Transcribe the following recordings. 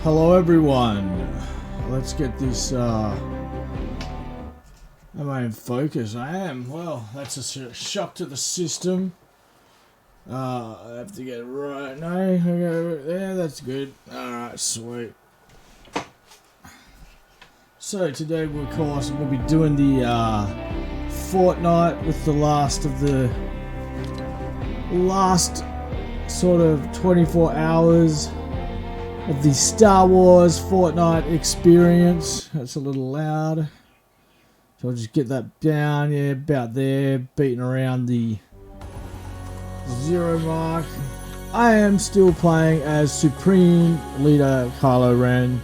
Hello everyone. Let's get this, am I in focus? I am. Well, that's a shock to the system. I have to get it right. No, okay, yeah, that's good. Alright, sweet. So today, of course, we'll be doing the, Fortnite with the last sort of 24 hours of the Star Wars Fortnite experience. That's a little loud. So I'll just get that down, yeah, about there, beating around the 0 mark. I am still playing as Supreme Leader Kylo Ren.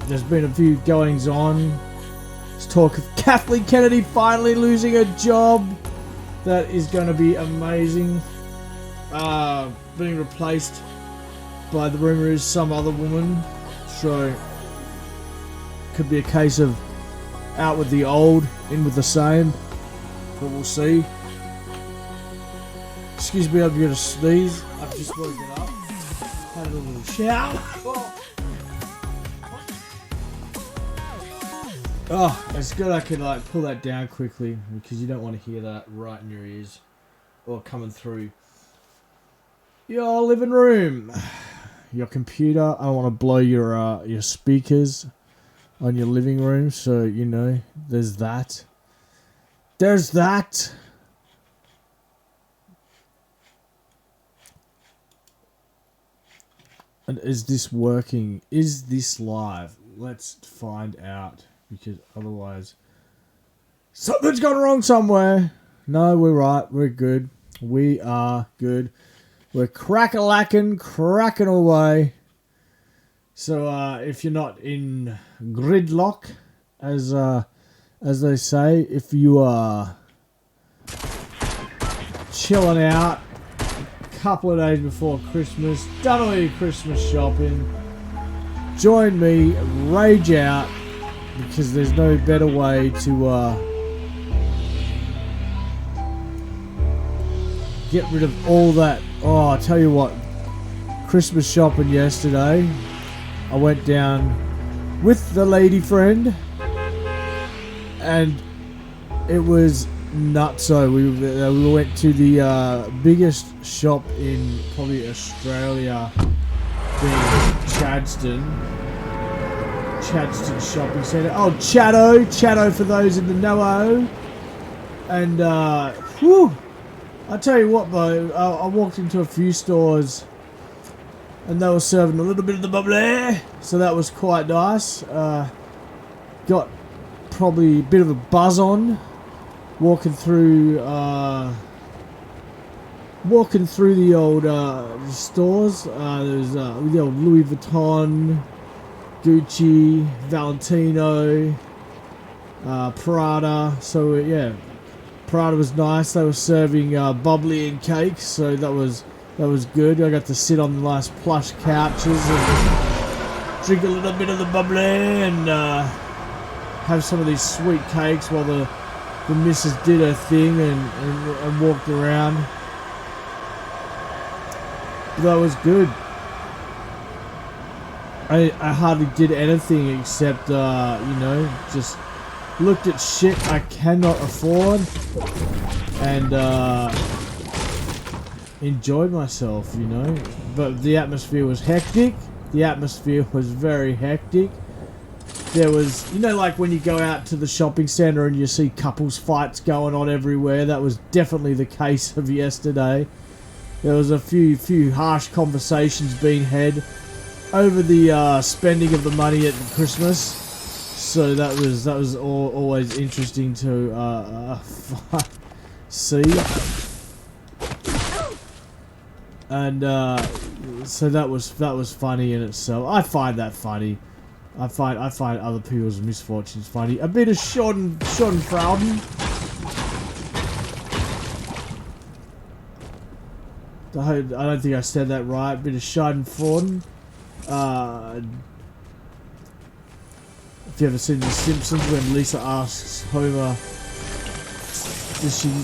There's been a few goings on. There's talk of Kathleen Kennedy finally losing her job. That is going to be amazing. Being replaced by, the rumor is, some other woman. So could be a case of out with the old, in with the same. But we'll see. Excuse me, I'm going to sneeze. I've just woken up. Had a little shower. Oh, it's good I could like pull that down quickly, because you don't want to hear that right in your ears or coming through your living room, your computer. I don't want to blow your speakers on your living room, so you know there's that. There's that. And is this working? Is this live? Let's find out. Because otherwise, something's gone wrong somewhere. No, we're right. We're good. We are good. We're crack-a-lacking, cracking away. So, if you're not in gridlock, as they say, if you are chilling out a couple of days before Christmas, done all your Christmas shopping, join me, rage out. Because there's no better way to get rid of all that. Oh, I tell you what, Christmas shopping yesterday, I went down with the lady friend, and it was nutso. We went to the biggest shop in probably Australia, being Chadstone Shopping Centre. Oh, Chatto for those in the know. And, whew, I tell you what though, I walked into a few stores and they were serving a little bit of the bubbly, so that was quite nice. Got probably a bit of a buzz on walking through the old stores. There's the old Louis Vuitton, Gucci, Valentino, Prada. So yeah, Prada was nice. They were serving bubbly and cakes, so that was good. I got to sit on the nice plush couches and drink a little bit of the bubbly and have some of these sweet cakes while the missus did her thing and walked around. But that was good. I hardly did anything except, just looked at shit I cannot afford and enjoyed myself, you know. But the atmosphere was hectic. The atmosphere was very hectic. There was, you know, like when you go out to the shopping centre and you see couples fights going on everywhere. That was definitely the case of yesterday. There was a few harsh conversations being had over the spending of the money at Christmas, so that was always interesting to see, and so that was funny in itself. I find that funny. I find other people's misfortunes funny. A bit of Schadenfreude. I don't think I said that right. A bit of Schadenfreude. If you ever seen The Simpsons, when Lisa asks Homer,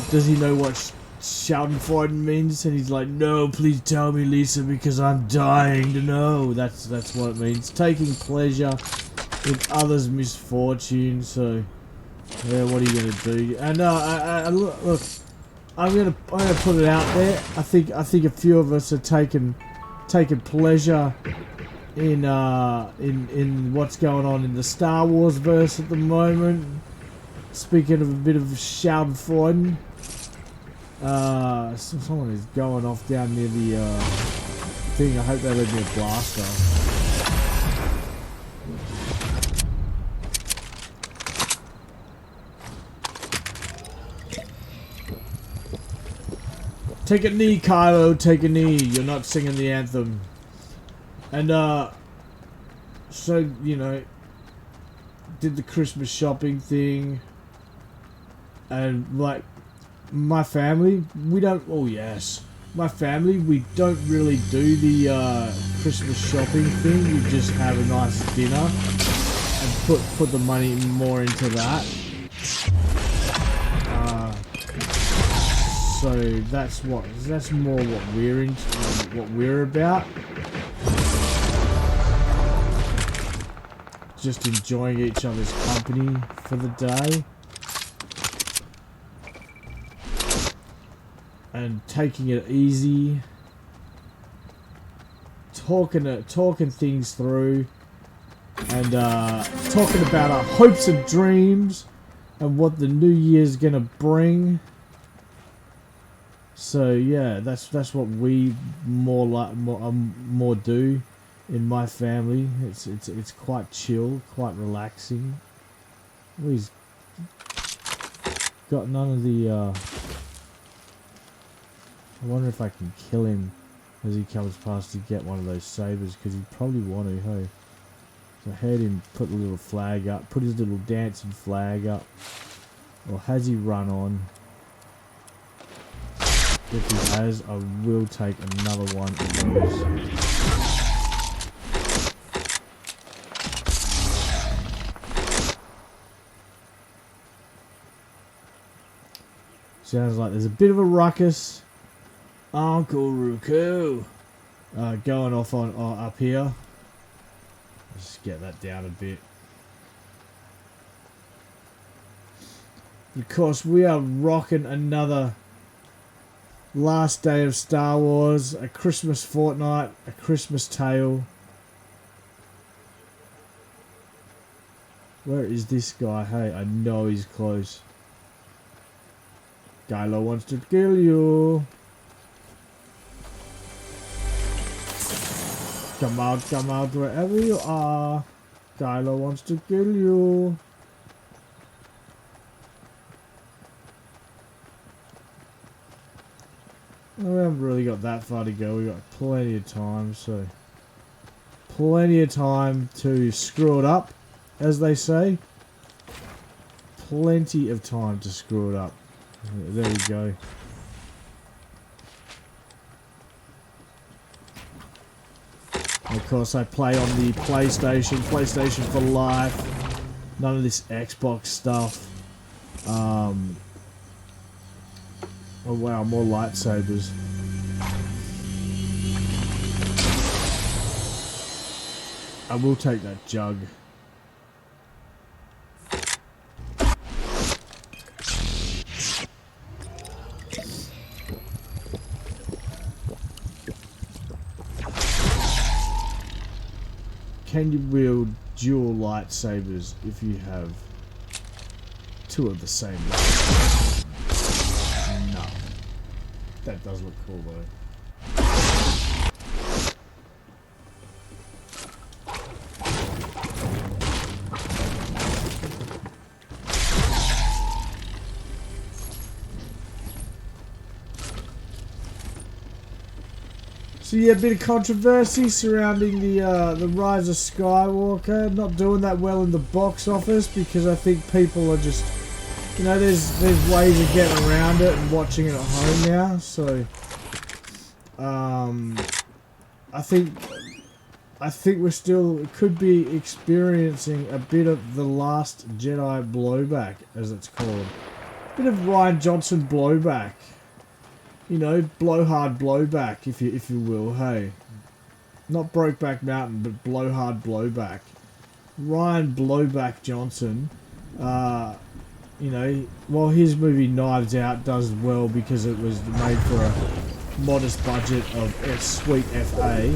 does he know what Schadenfreude means, and he's like, no, please tell me, Lisa, because I'm dying to know. That's what it means. Taking pleasure in others' misfortune. So, yeah, what are you gonna do? And look, I'm gonna put it out there. I think a few of us are taking pleasure in what's going on in the Star Wars verse at the moment. Speaking of a bit of Schadenfreude. Someone is going off down near the thing. I hope they let me a blaster. Take a knee, Kylo, take a knee. You're not singing the anthem. And so, you know, did the Christmas shopping thing. And like my family, we don't. Oh yes, my family, we don't really do the Christmas shopping thing. We just have a nice dinner and put the money more into that. So that's more what we're about. Just enjoying each other's company for the day. And taking it easy, talking things through, and talking about our hopes and dreams, and what the new year's gonna bring. So yeah, that's what we more do in my family. It's quite chill, quite relaxing. We've got none of the. I wonder if I can kill him as he comes past to get one of those sabers, because he'd probably want to, hey? So I heard him put the little flag up, put his little dancing flag up. Or has he run on? If he has, I will take another one of those. Sounds like there's a bit of a ruckus. Uncle Ruku going off on up here. Let's just get that down a bit. Of course, we are rocking another last day of Star Wars, a Christmas fortnight, a Christmas tale. Where is this guy? Hey, I know he's close. Kylo wants to kill you. Come out wherever you are. Kylo wants to kill you. We haven't really got that far to go. We got plenty of time, so plenty of time to screw it up, as they say. Plenty of time to screw it up. There we go. Of course, I play on the PlayStation for life. None of this Xbox stuff. Oh wow, more lightsabers. I will take that jug. Can you wield dual lightsabers if you have two of the same lightsabers? No. That does look cool though. So yeah, a bit of controversy surrounding the Rise of Skywalker. Not doing that well in the box office because I think people are just, you know, there's ways of getting around it and watching it at home now. So I think we're still could be experiencing a bit of the Last Jedi blowback, as it's called. A bit of Ryan Johnson blowback. you know, blowhard blowback, if you will. Hey, not Brokeback Mountain, but blowhard blowback. Ryan Blowback Johnson. You know, while his movie Knives Out does well because it was made for a modest budget of sweet FA,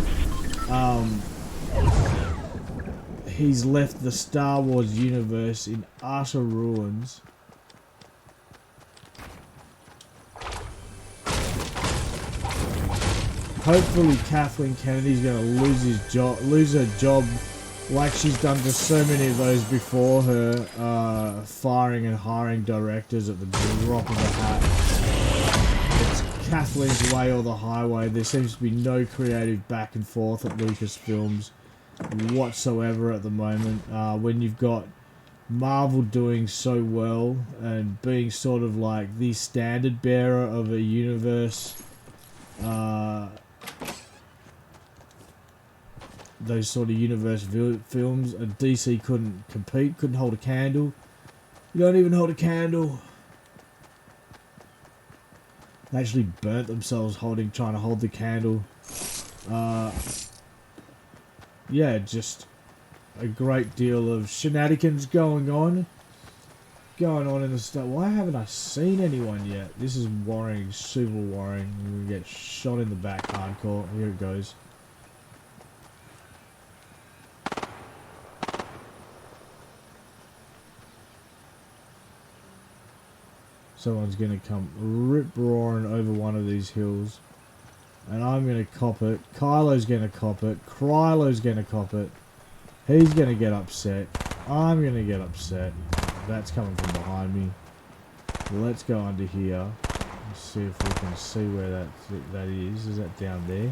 he's left the Star Wars universe in utter ruins. Hopefully Kathleen Kennedy's going to lose her job like she's done to so many of those before her, firing and hiring directors at the drop of a hat. It's Kathleen's way or the highway. There seems to be no creative back and forth at Lucasfilms whatsoever at the moment. When you've got Marvel doing so well and being sort of like the standard bearer of a universe, those sort of universe films, and DC couldn't compete, couldn't hold a candle. You don't even hold a candle. They actually burnt themselves trying to hold the candle. Yeah, just a great deal of shenanigans going on in the stuff. Why haven't I seen anyone yet? This is worrying, super worrying. We're gonna get shot in the back hardcore. Here it goes. Someone's going to come rip-roaring over one of these hills. And I'm going to cop it. Kylo's going to cop it. Krylo's going to cop it. He's going to get upset. I'm going to get upset. That's coming from behind me. Let's go under here. Let's see if we can see where that is. Is that down there?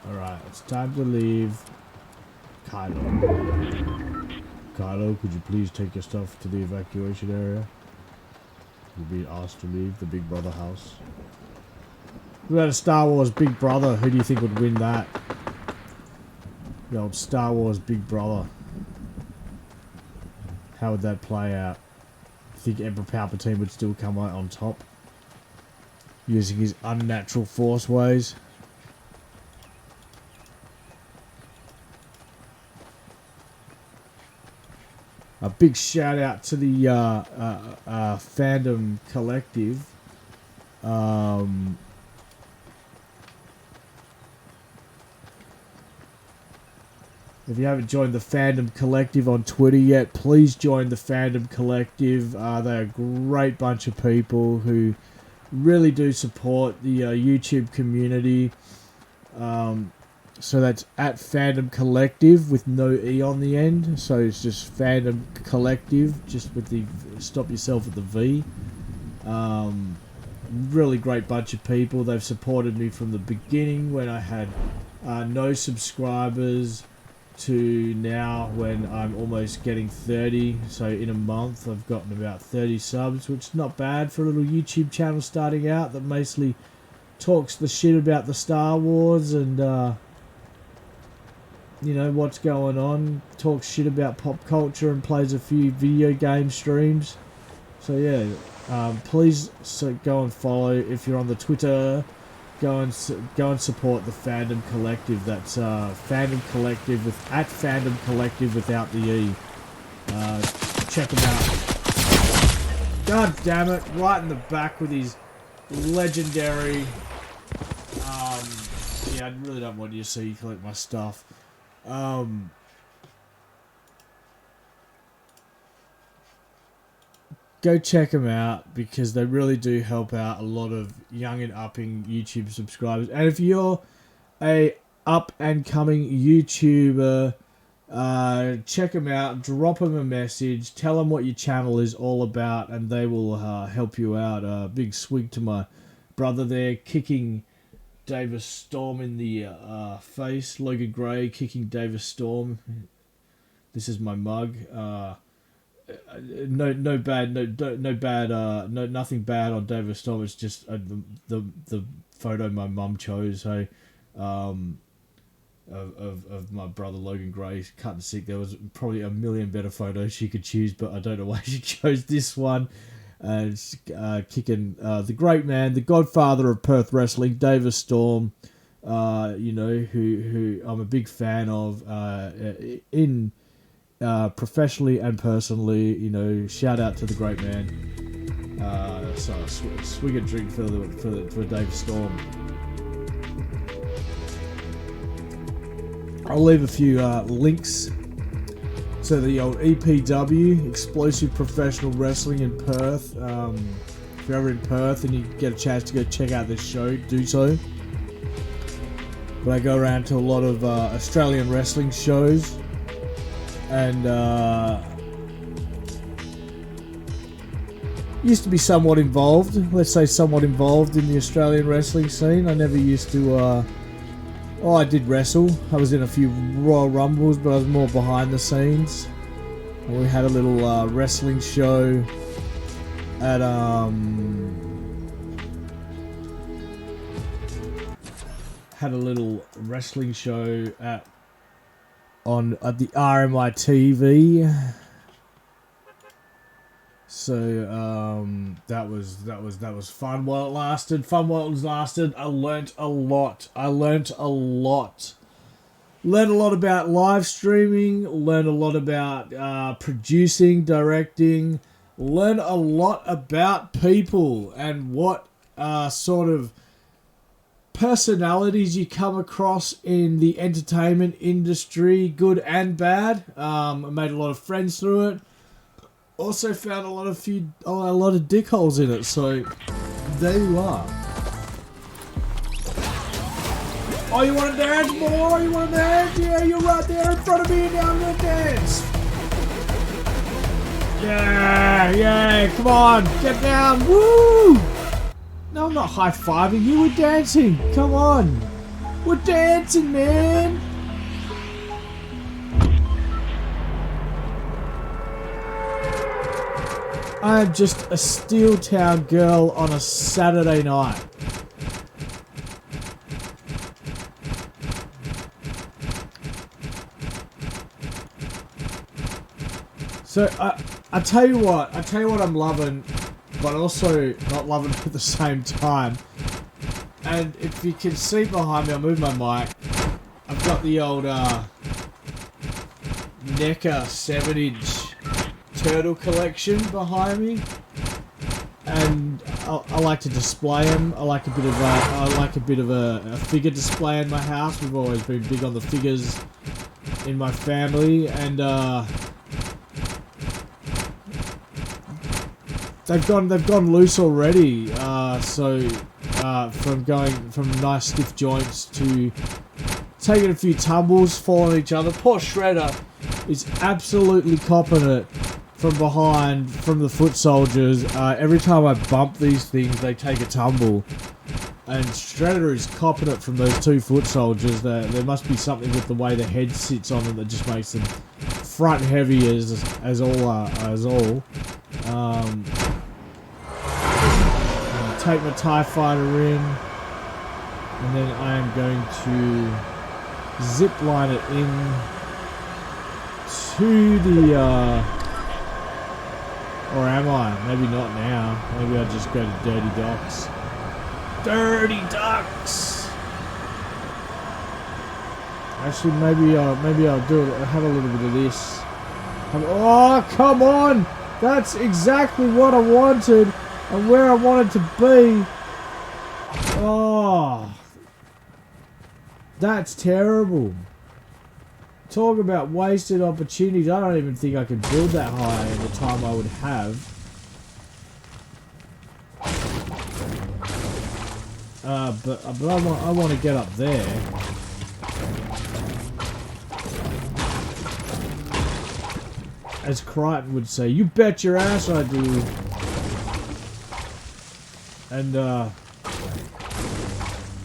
Alright, it's time to leave. Kylo. Kylo, could you please take your stuff to the evacuation area? You're being asked to leave the Big Brother house. We had a Star Wars Big Brother. Who do you think would win that? The old Star Wars Big Brother. How would that play out? I think Emperor Palpatine would still come out on top, using his unnatural force ways. A big shout out to the Fandom Collective. If you haven't joined the Fandom Collective on Twitter yet, please join the Fandom Collective. They're a great bunch of people who really do support the YouTube community. So that's at Fandom Collective with no E on the end. So it's just Fandom Collective, just with the stop yourself at the V. Really great bunch of people. They've supported me from the beginning when I had no subscribers to now when I'm almost getting 30. So in a month I've gotten about 30 subs, which is not bad for a little YouTube channel starting out that mostly talks the shit about the Star Wars and you know what's going on, talks shit about pop culture and plays a few video game streams. So yeah, please go and follow. If you're on the Twitter, go and support the Fandom Collective. That's Fandom Collective at Fandom Collective without the E. Check them out. God damn it! Right in the back with his legendary. Yeah, I really don't want you to see collect my stuff. Go check them out because they really do help out a lot of young and upping YouTube subscribers. And if you're a up and coming YouTuber, check them out, drop them a message, tell them what your channel is all about, and they will help you out. Big swig to my brother there, kicking Davis Storm in the face. Logan Gray kicking Davis Storm. This is my mug. Nothing bad on Davis Storm. It's just the photo my mum chose. Hey, of my brother Logan Gray cutting sick. There was probably a million better photos she could choose, but I don't know why she chose this one. Kicking the great man, the godfather of Perth wrestling, David Storm. You know, who I'm a big fan of in professionally and personally. You know, shout out to the great man. So swig a drink for Dave Storm. I'll leave a few links to the old EPW, Explosive Professional Wrestling in Perth. If you're ever in Perth and you get a chance to go check out this show, do so. But I go around to a lot of Australian wrestling shows, and used to be somewhat involved, let's say somewhat involved in the Australian wrestling scene. I never used to, I did wrestle. I was in a few Royal Rumbles, but I was more behind the scenes. And we had a little wrestling show at, had a little wrestling show at the RMI TV. So that was fun while it lasted. I learnt a lot. Learned a lot about live streaming. Learned a lot about producing, directing. Learned a lot about people and what sort of personalities you come across in the entertainment industry, good and bad. I made a lot of friends through it. Also found a lot of dickholes in it, so there you are. Oh, you want to dance more? You want to dance? Yeah, you're right there in front of me and now I'm going to dance. Yeah, come on, get down, woo! No, I'm not high-fiving you, we're dancing, come on. We're dancing, man. I'm just a Steel Town girl on a Saturday night. So I tell you what I'm loving, but also not loving at the same time. And if you can see behind me, I'll move my mic. I've got the old NECA 7-inch turtle collection behind me, and I like to display them. I like a bit of a figure display in my house. We've always been big on the figures in my family, and they've gone loose already. So from going from nice stiff joints to taking a few tumbles, falling each other. Poor Shredder is absolutely copping it from behind, from the foot soldiers. Every time I bump these things, they take a tumble. And Shredder is copping it from those two foot soldiers. There must be something with the way the head sits on them that just makes them front heavy as all. Take my TIE Fighter in, and then I am going to zip line it in to the or am I? Maybe not now. Maybe I'll just go to Dirty Docks. Dirty Docks! Actually, maybe I'll do it. I'll have a little bit of this. Oh, come on! That's exactly what I wanted and where I wanted to be. Oh, that's terrible. Talk about wasted opportunities. I don't even think I could build that high in the time I would have. But I want to get up there. As Crichton would say, you bet your ass I do. And I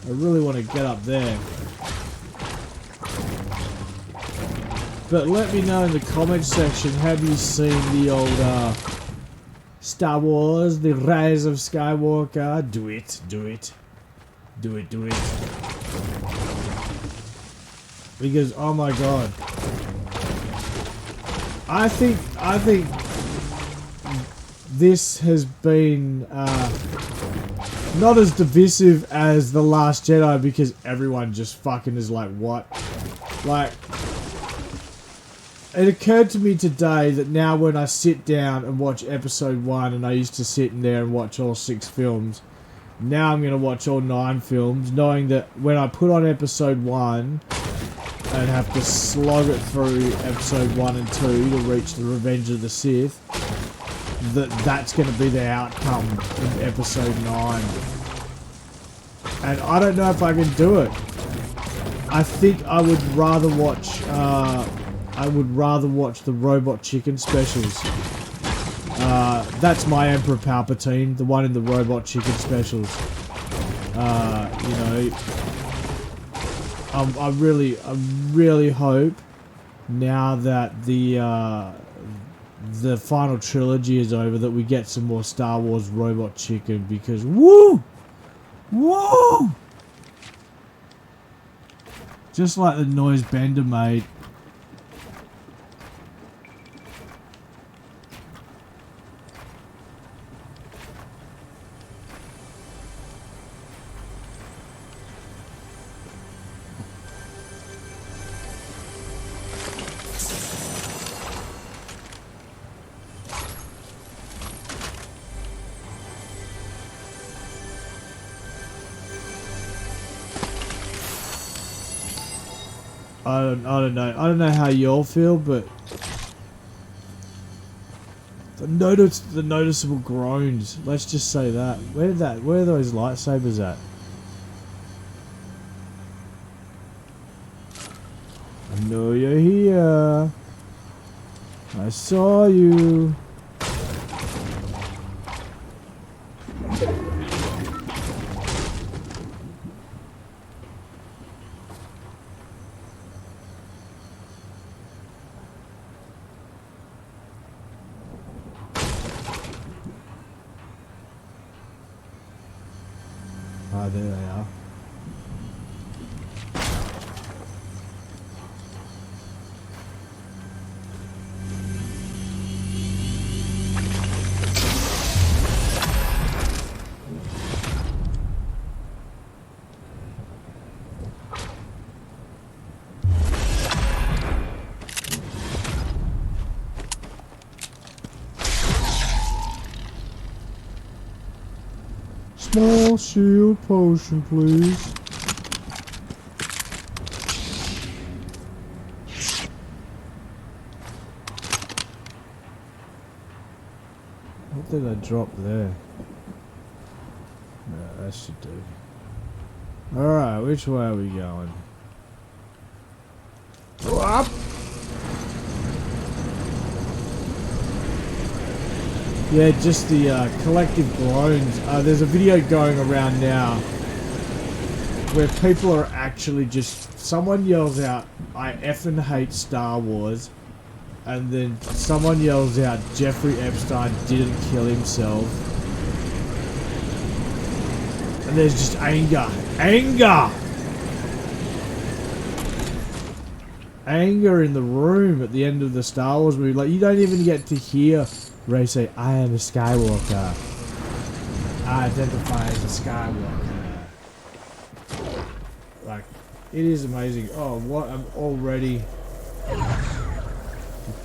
really want to get up there. But let me know in the comments section, have you seen the old Star Wars, The Rise of Skywalker? Do it. because oh my god, I think this has been not as divisive as The Last Jedi because everyone just fucking is like, what? Like, it occurred to me today that now when I sit down and watch episode 1, and I used to sit in there and watch all 6 films, now I'm going to watch all 9 films, knowing that when I put on episode 1 and have to slog it through episode 1 and 2 to reach the Revenge of the Sith, that's going to be the outcome in episode 9. And I don't know if I can do it. I think I would rather watch the Robot Chicken specials. That's my Emperor Palpatine, the one in the Robot Chicken specials. You know, I really hope now that the final trilogy is over that we get some more Star Wars Robot Chicken, because woo! Just like the noise Bender made. I don't know. I don't know how y'all feel, but the noticeable groans. Let's just say that. Where are those lightsabers at? I know you're here. I saw you. Ah, there they are. Small shield potion, please. What did I drop there? No, that should do. Alright, which way are we going? Go up! Yeah, just the collective groans. There's a video going around now where people are actually just... Someone yells out, "I effing hate Star Wars," and then someone yells out, "Jeffrey Epstein didn't kill himself." And there's just anger. Anger! Anger in the room at the end of the Star Wars movie. Like, you don't even get to hear Rey say, "I am a Skywalker. I identify as a Skywalker." Like, it is amazing. Oh, what? I'm already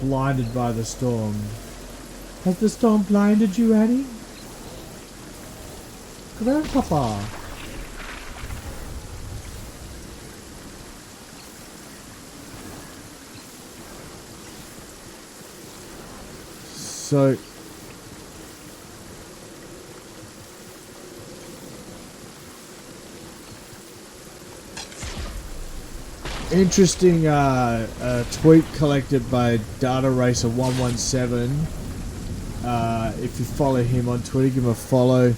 blinded by the storm. Has the storm blinded you, Annie? Grandpapa. So, interesting tweet collected by Data Racer 117. If you follow him on Twitter, give him a follow.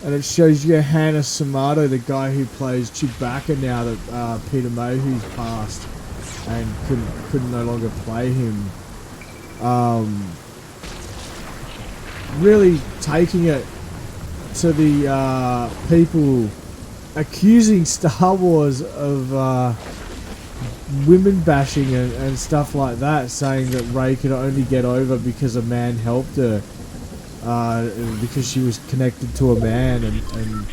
And it shows you Hannah Samato, the guy who plays Chewbacca now that Peter Mayhew's passed and couldn't no longer play him. Really taking it to the people accusing Star Wars of women bashing and stuff like that, saying that Ray could only get over because a man helped her, because she was connected to a man, and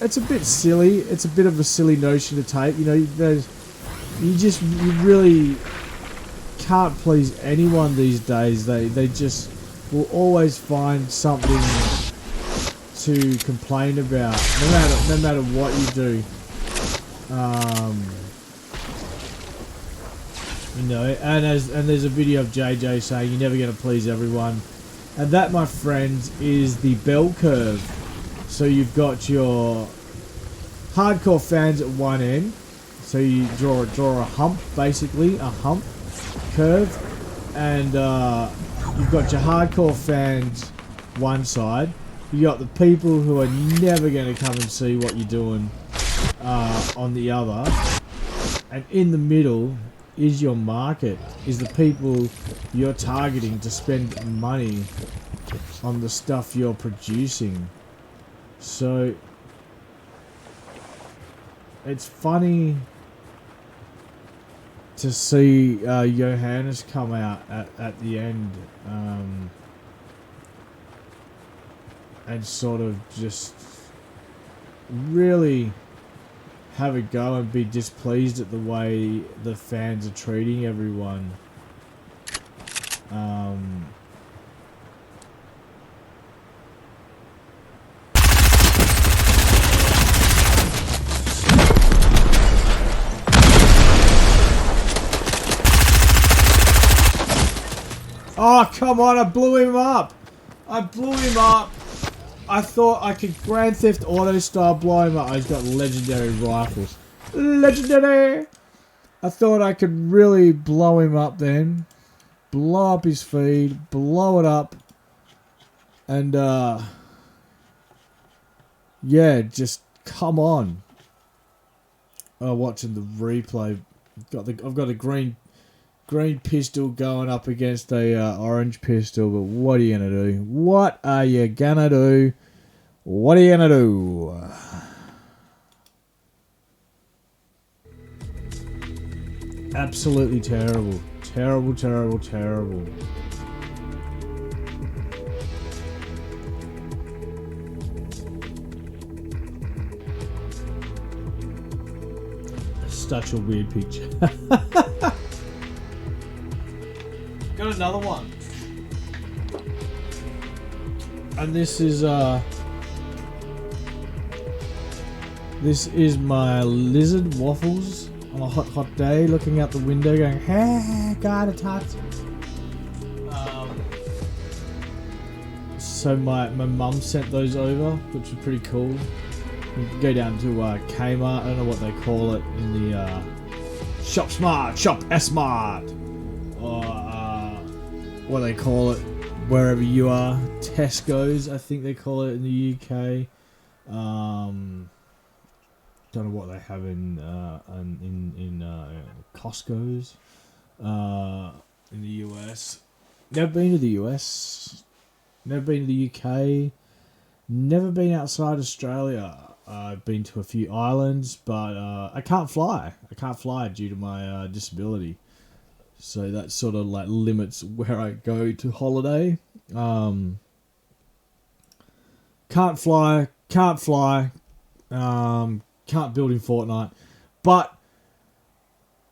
it's a bit silly. It's a bit of a silly notion to take. You know, you really can't please anyone these days. They just will always find something to complain about, no matter what you do. You know, and there's a video of JJ saying you're never going to please everyone, and that, my friends, is the bell curve. So you've got your hardcore fans at one end, so you draw a hump, basically a hump curve, and you've got your hardcore fans one side. You got the people who are never going to come and see what you're doing on the other, and in the middle is your market, is the people you're targeting to spend money on the stuff you're producing. So it's funny to see Johannes come out at the end and sort of just really have a go and be displeased at the way the fans are treating everyone. Oh, come on, I blew him up. I thought I could Grand Theft Auto style blow him up. Oh, he's got legendary rifles. Legendary! I thought I could really blow him up then. Blow up his feed. Blow it up. And, yeah, just come on. Oh, watching the replay. I've got a green pistol going up against a orange pistol, but what are you gonna do? What are you gonna do? What are you gonna do? Absolutely terrible. Terrible, terrible, terrible. Such a weird picture. Got another one, and this is my lizard waffles on a hot day, looking out the window, going, "Hey, got a tot." So my mum sent those over, which was pretty cool. You can go down to Kmart. I don't know what they call it in the Shop Smart, Shop S-Mart, or what they call it wherever you are. Tesco's, I think they call it in the UK. Don't know what they have in Costco's in the US. Never been to the US. Never been to the UK. Never been outside Australia. I've been to a few islands, but I can't fly. I can't fly due to my disability. So that sort of like limits where I go to holiday. Can't fly. Can't build in Fortnite. But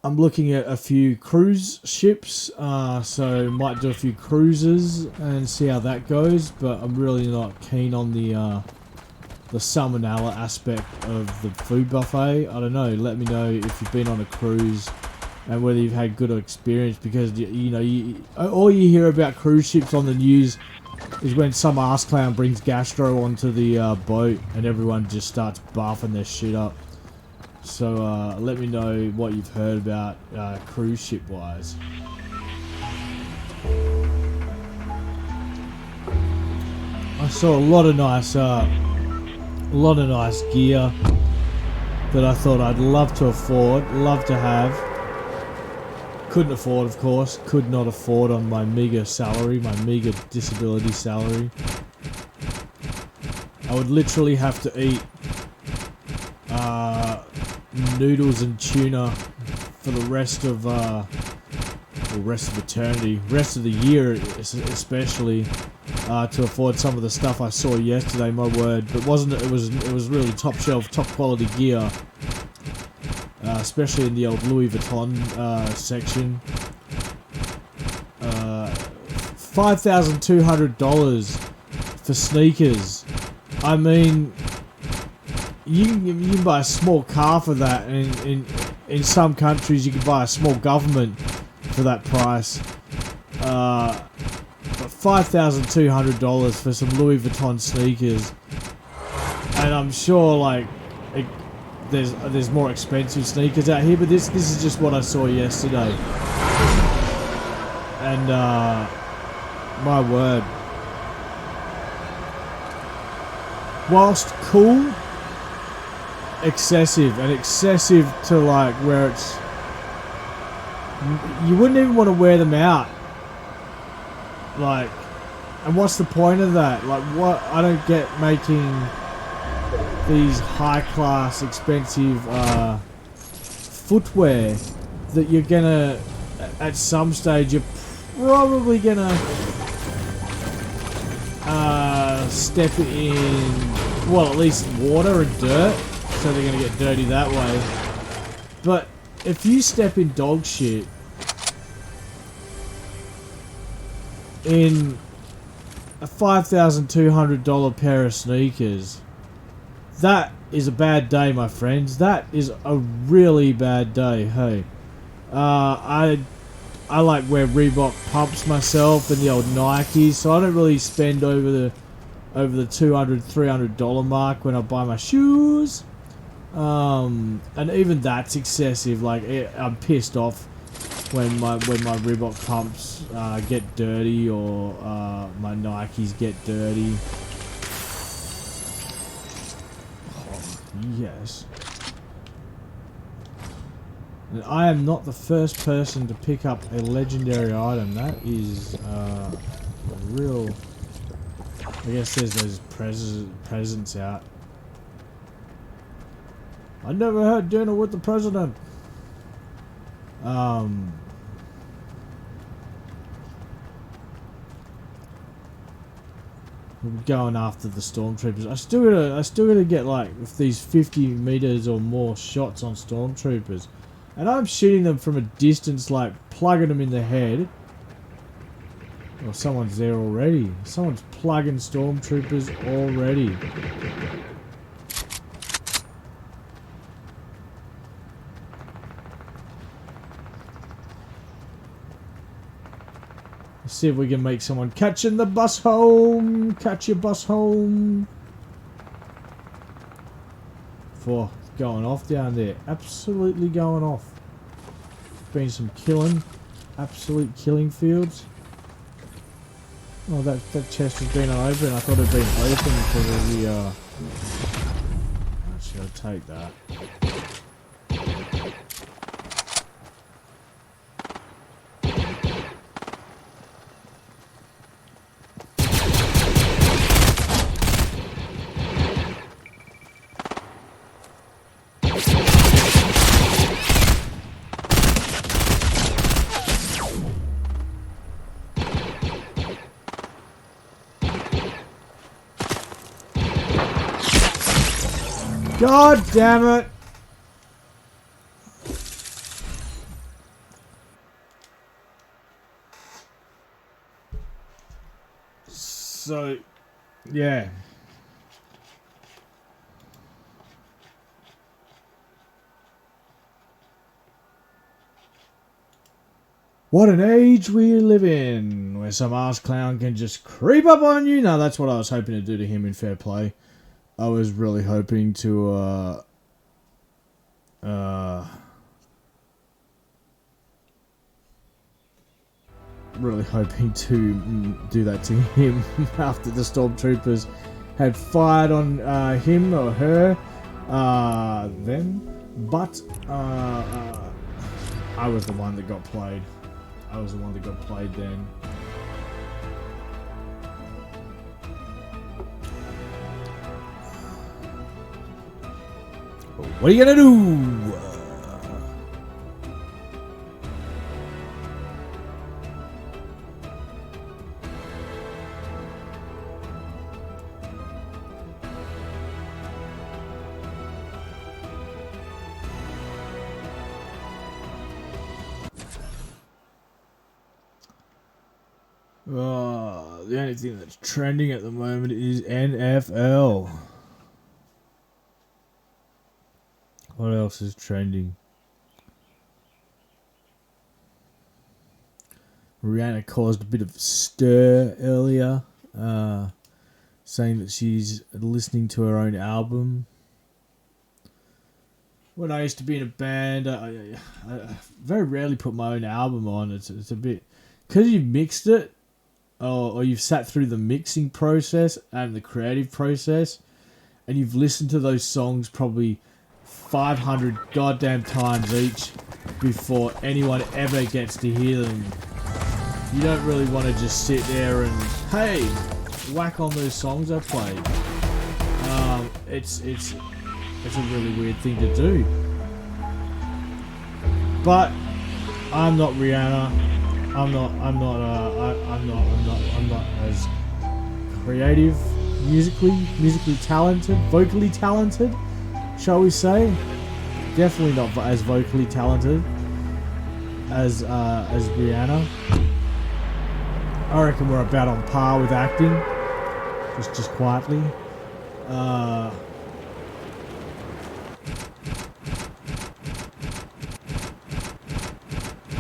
I'm looking at a few cruise ships. So might do a few cruises and see how that goes. But I'm really not keen on the salmonella aspect of the food buffet. I don't know. Let me know if you've been on a cruise and whether you've had good experience, because you know, all you hear about cruise ships on the news is when some ass clown brings gastro onto the boat and everyone just starts barfing their shit up. So let me know what you've heard about cruise ship wise. I saw a lot of nice gear that I thought I'd love to afford, love to have. Couldn't afford, of course. Could not afford on my meager salary, my meager disability salary. I would literally have to eat noodles and tuna for the rest of eternity, rest of the year especially, to afford some of the stuff I saw yesterday. My word, but it was really top shelf, top quality gear, especially in the old Louis Vuitton section. $5,200 for sneakers. I mean, you can buy a small car for that, and in some countries you can buy a small government for that price. But $5,200 for some Louis Vuitton sneakers, and I'm sure like there's more expensive sneakers out here, but this is just what I saw yesterday, and my word, whilst cool, excessive to like where it's, you wouldn't even want to wear them out. Like, and what's the point of that? Like, what? I don't get making these high class expensive footwear that you're gonna, at some stage you're probably gonna step in, well, at least water and dirt, so they're gonna get dirty that way. But if you step in dog shit in a $5,200 pair of sneakers, that is a bad day, my friends. That is a really bad day. Hey, I like wear Reebok pumps myself and the old Nikes, so I don't really spend over the $200, $300 mark when I buy my shoes. And even that's excessive. Like, I'm pissed off when my Reebok pumps get dirty, or my Nikes get dirty. Oh, yes. And I am not the first person to pick up a legendary item. That is a real... I guess there's those presents out. I never had dinner with the president. We're going after the stormtroopers. I still gotta get like these 50 meters or more shots on stormtroopers, and I'm shooting them from a distance, like plugging them in the head. Well, someone's there already. Someone's plugging stormtroopers already. Let's see if we can make someone catching the bus home. Catch your bus home. For going off down there. Absolutely going off. Been some killing. Absolute killing fields. Oh, that chest has been open. I thought it had been open because of the, actually, I'll take that. God damn it! So, yeah. What an age we live in, where some ass clown can just creep up on you. No, that's what I was hoping to do to him in fair play. I was really hoping to, do that to him after the stormtroopers had fired on him or her then, but I was the one that got played. I was the one that got played then. What are you gonna do? The only thing that's trending at the moment is NFL. What else is trending? Rihanna caused a bit of stir earlier, saying that she's listening to her own album. When I used to be in a band, I very rarely put my own album on. It's a bit... Because you've mixed it, or you've sat through the mixing process and the creative process, and you've listened to those songs probably 500 goddamn times each before anyone ever gets to hear them. You don't really want to just sit there and, hey, whack on those songs I played. It's a really weird thing to do. But I'm not Rihanna. I'm not as creative, musically talented, vocally talented, shall we say? Definitely not as vocally talented as Rihanna. I reckon we're about on par with acting, just quietly.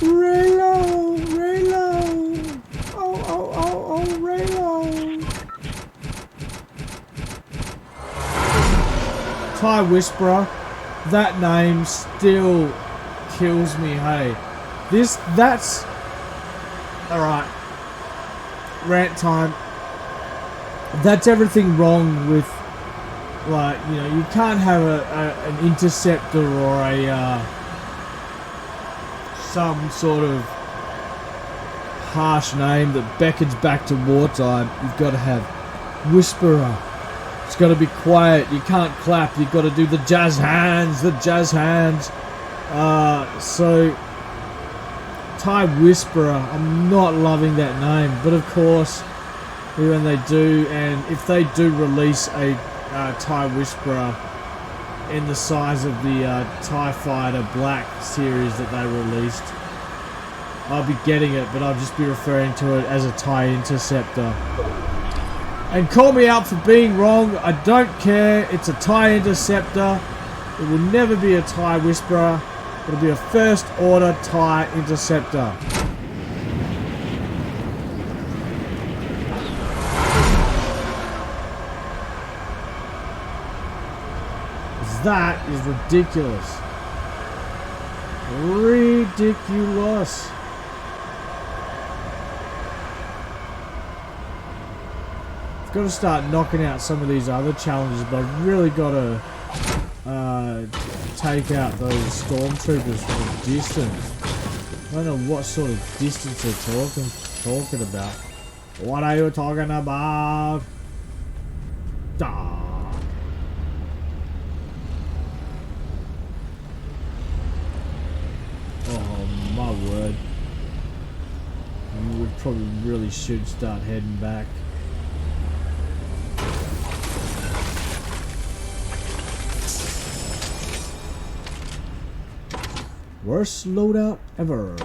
Raylo, oh, Raylo. Ty Whisperer, that name still kills me. Hey, that's all right. Rant time. That's everything wrong with, like, you know, you can't have an interceptor or a some sort of harsh name that beckons back to wartime. You've got to have Whisperer. It's got to be quiet. You can't clap. You've got to do the jazz hands. So Ty Whisperer, I'm not loving that name, but of course, when they do, and if they do release a Ty Whisperer in the size of the TIE Fighter Black series that they released, I'll be getting it, but I'll just be referring to it as a TIE Interceptor. And call me out for being wrong, I don't care, it's a TIE Interceptor. It will never be a TIE Whisperer. It'll be a first order TIE Interceptor. That is ridiculous. Ridiculous. I've got to start knocking out some of these other challenges, but I've really got to take out those stormtroopers from a distance. I don't know what sort of distance they're talking about. What are you talking about? Oh my word. We probably really should start heading back. Worst loadout ever.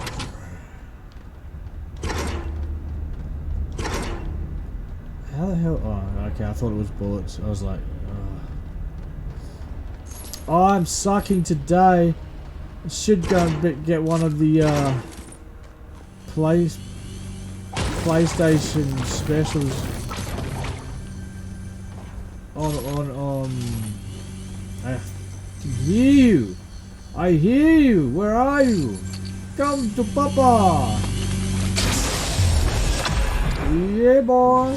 How the hell? Oh, okay, I thought it was bullets. I was like, oh, I'm sucking today. I should go and get one of the PlayStation specials on I can hear you. I hear you. Where are you? Come to Papa. Yeah, boy.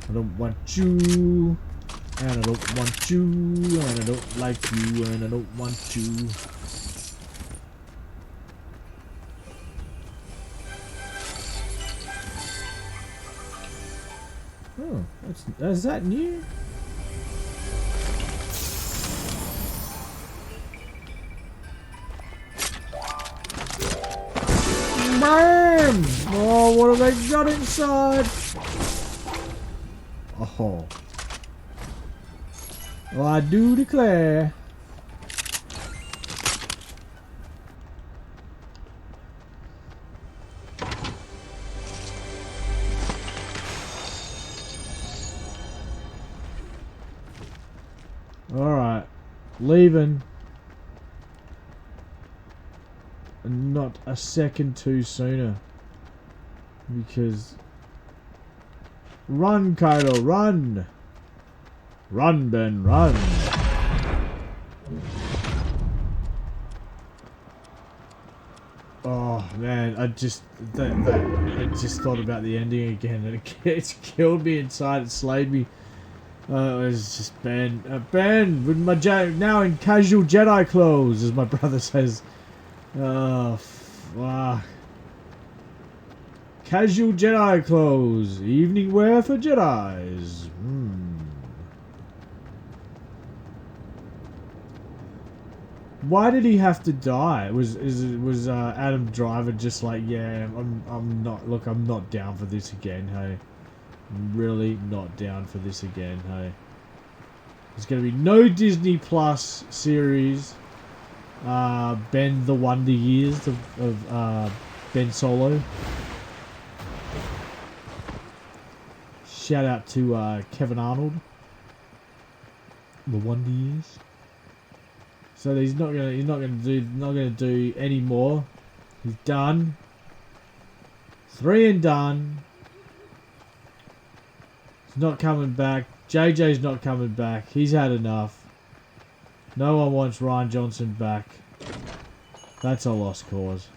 I don't want you, and I don't want you, and I don't like you, and I don't want you. Oh, is that new? Oh, what have they got inside? Oh. Well, I do declare. Alright. Leaving. And not a second too sooner. Because... Run, Kylo, run! Run, Ben, run! Oh man, I just thought about the ending again, and it's killed me inside. It slayed me. It was just Ben, Ben with my now in casual Jedi clothes, as my brother says. Oh fuck! Casual Jedi clothes, evening wear for Jedis. Why did he have to die? Was Adam Driver just like, yeah, I'm not. Look, I'm not down for this again. Hey, I'm really not down for this again. Hey, there's gonna be no Disney Plus series. Ben the Wonder Years of Ben Solo. Shout out to Kevin Arnold. The Wonder Years. So he's not gonna do any more. He's done. 3 and done. He's not coming back. JJ's not coming back. He's had enough. No one wants Ryan Johnson back. That's a lost cause.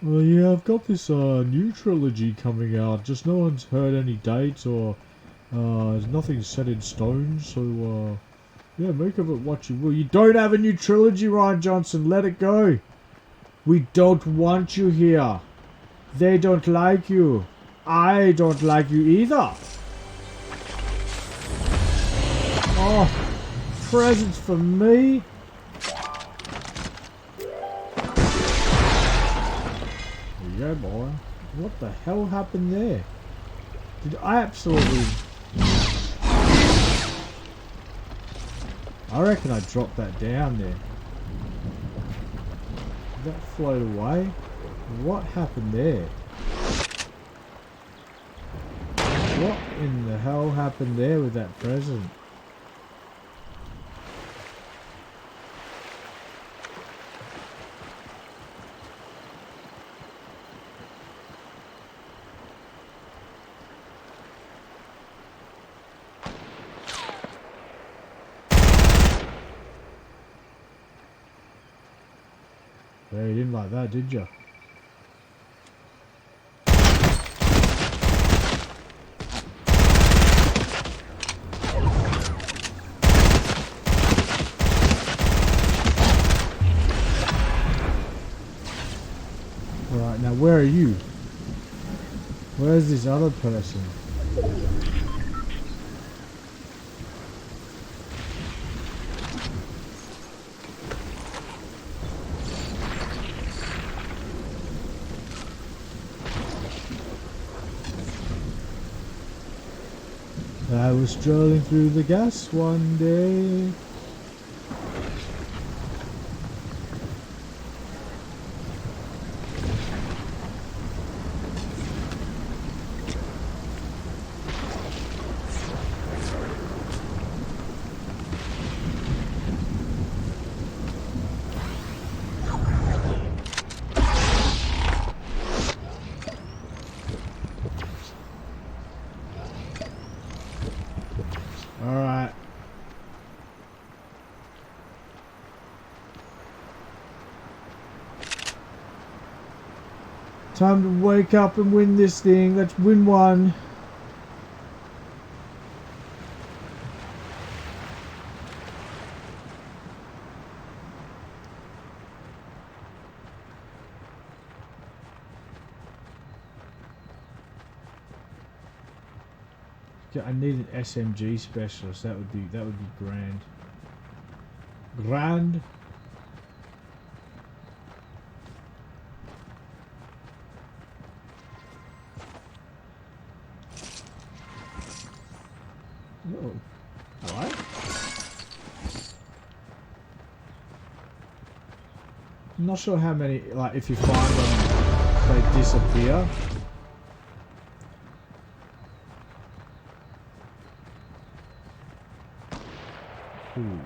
Well, yeah, I've got this new trilogy coming out. Just no one's heard any dates or there's nothing set in stone. So yeah, make of it what you will. You don't have a new trilogy, Ryan Johnson. Let it go. We don't want you here. They don't like you. I don't like you either. Oh, presents for me. There you go, boy. What the hell happened there? Did I absolutely... I reckon I dropped that down there. Did that float away? What happened there? What in the hell happened there with that present? Yeah, you didn't like that, did you? Alright, now where are you? Where's this other person? I was strolling through the gas one day. Alright. Time to wake up and win this thing. Let's win one. I need an SMG specialist. That would be grand. Grand. Oh, alright. I'm not sure how many, like, if you find them, they disappear. Ooh.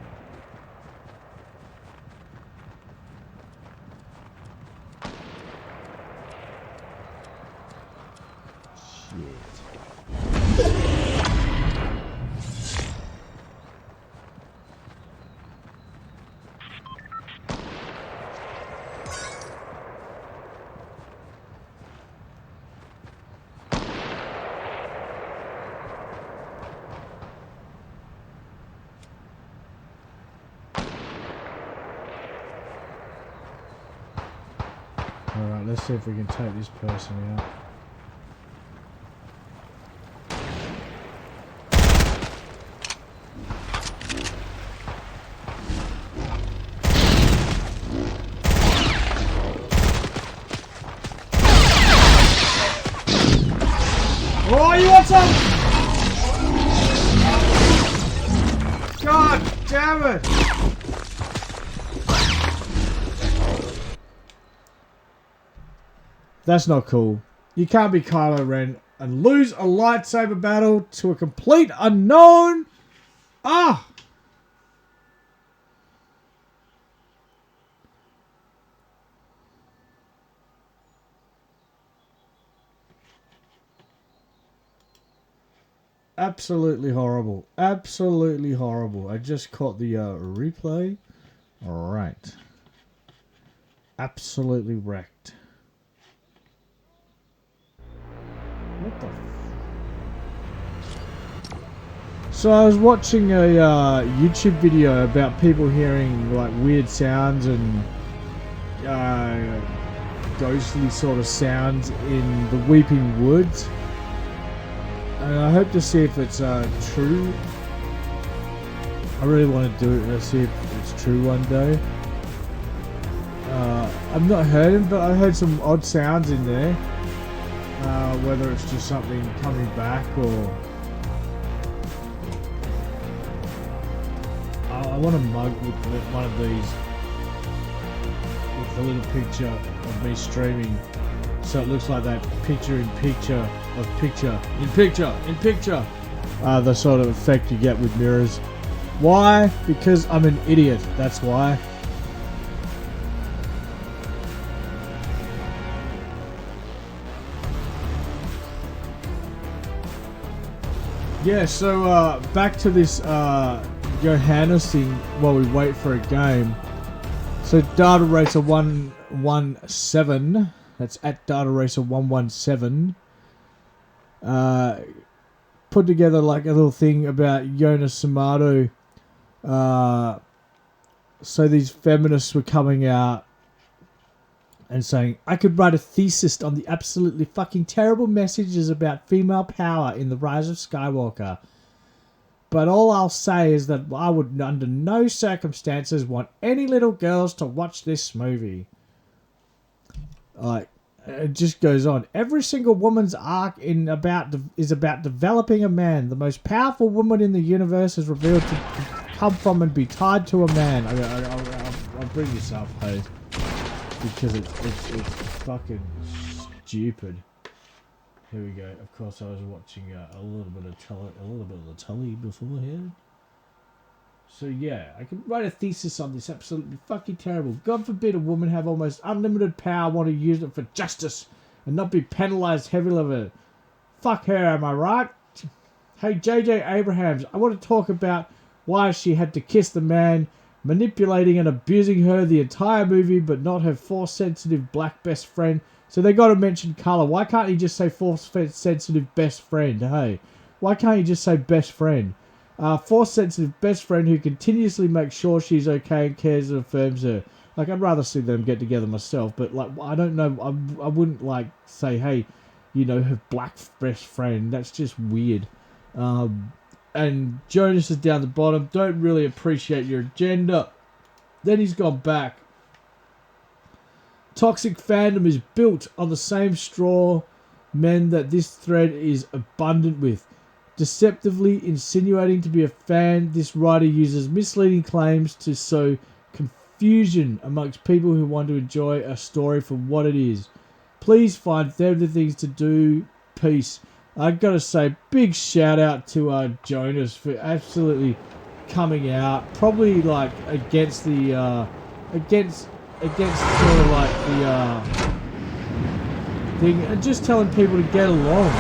Alright, let's see if we can take this person out. Oh, you want some? God damn it! That's not cool. You can't be Kylo Ren and lose a lightsaber battle to a complete unknown. Ah! Absolutely horrible. Absolutely horrible. I just caught the replay. Alright. Absolutely wrecked. What the So I was watching a YouTube video about people hearing like weird sounds and ghostly sort of sounds in the Weeping Woods. And I hope to see if it's true. I really want to do it and see if it's true one day. I've not heard him, but I heard some odd sounds in there. Whether it's just something coming back or... I want a mug with one of these with a little picture of me streaming, so it looks like that picture in picture of picture in picture in picture. The sort of effect you get with mirrors. Why? Because I'm an idiot. That's why. Yeah, so back to this Johannes thing while we wait for a game. So Data Racer 117, that's at Data Racer 117, put together like a little thing about Jonas Samato. So these feminists were coming out and saying, I could write a thesis on the absolutely fucking terrible messages about female power in The Rise of Skywalker. But all I'll say is that I would under no circumstances want any little girls to watch this movie. Like, it just goes on. Every single woman's arc is about developing a man. The most powerful woman in the universe is revealed to come from and be tied to a man. I'll bring this up, hey, because it's fucking stupid. Here we go. Of course, I was watching a little bit of the telly beforehand. So yeah, I could write a thesis on this. Absolutely fucking terrible. God forbid a woman have almost unlimited power, want to use it for justice, and not be penalised heavily of it. Fuck her, am I right? Hey, J.J. Abrahams, I want to talk about why she had to kiss the man manipulating and abusing her the entire movie, but not her force-sensitive black best friend. So they got to mention colour. Why can't you just say force-sensitive best friend? Hey, why can't you just say best friend? Force-sensitive best friend who continuously makes sure she's okay and cares and affirms her. Like, I'd rather see them get together myself, but like, I don't know. I wouldn't like say, hey, you know, her black best friend. That's just weird. And Jonas is down the bottom. Don't really appreciate your agenda. Then he's gone back. Toxic fandom is built on the same straw men that this thread is abundant with. Deceptively insinuating to be a fan, this writer uses misleading claims to sow confusion amongst people who want to enjoy a story for what it is. Please find the things to do. Peace. I gotta say, big shout out to Jonas for absolutely coming out, probably like against the against sort of like the thing, and just telling people to get along.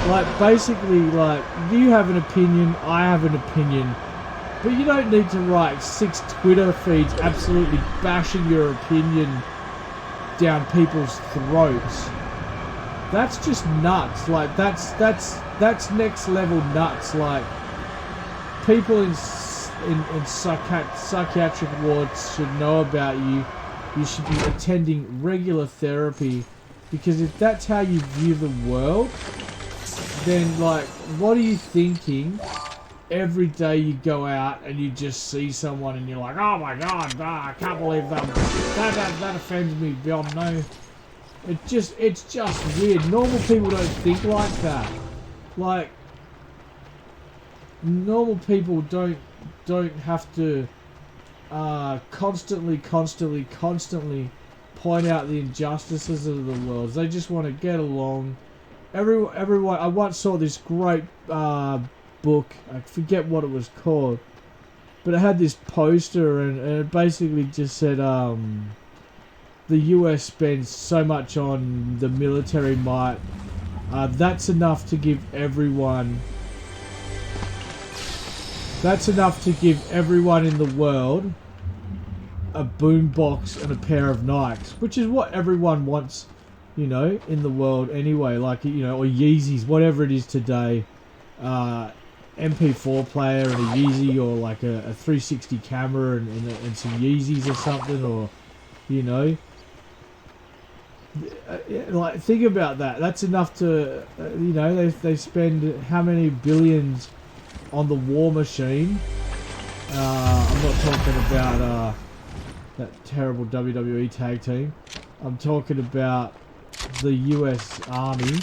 Like basically, like you have an opinion, I have an opinion, but you don't need to write 6 Twitter feeds absolutely bashing your opinion down people's throats. That's just nuts. Like that's next level nuts. Like people in psychiatric wards should know about you. You should be attending regular therapy, because if that's how you view the world, then like what are you thinking every day you go out and you just see someone and you're like, oh my god, I can't believe that offends me beyond no. It's just weird. Normal people don't think like that. Like normal people don't have to constantly point out the injustices of the world. They just want to get along. Everyone. I once saw this great book. I forget what it was called, but it had this poster and it basically just said the US spends so much on the military might. That's enough to give everyone. That's enough to give everyone in the world a boombox and a pair of Nikes, which is what everyone wants, you know, in the world anyway. Like, you know, or Yeezys, whatever it is today. MP4 player and a Yeezy, or like a 360 camera and some Yeezys or something, or, you know. Like, think about that. That's enough to, you know, they spend how many billions on the war machine. I'm not talking about that terrible WWE tag team. I'm talking about the US Army,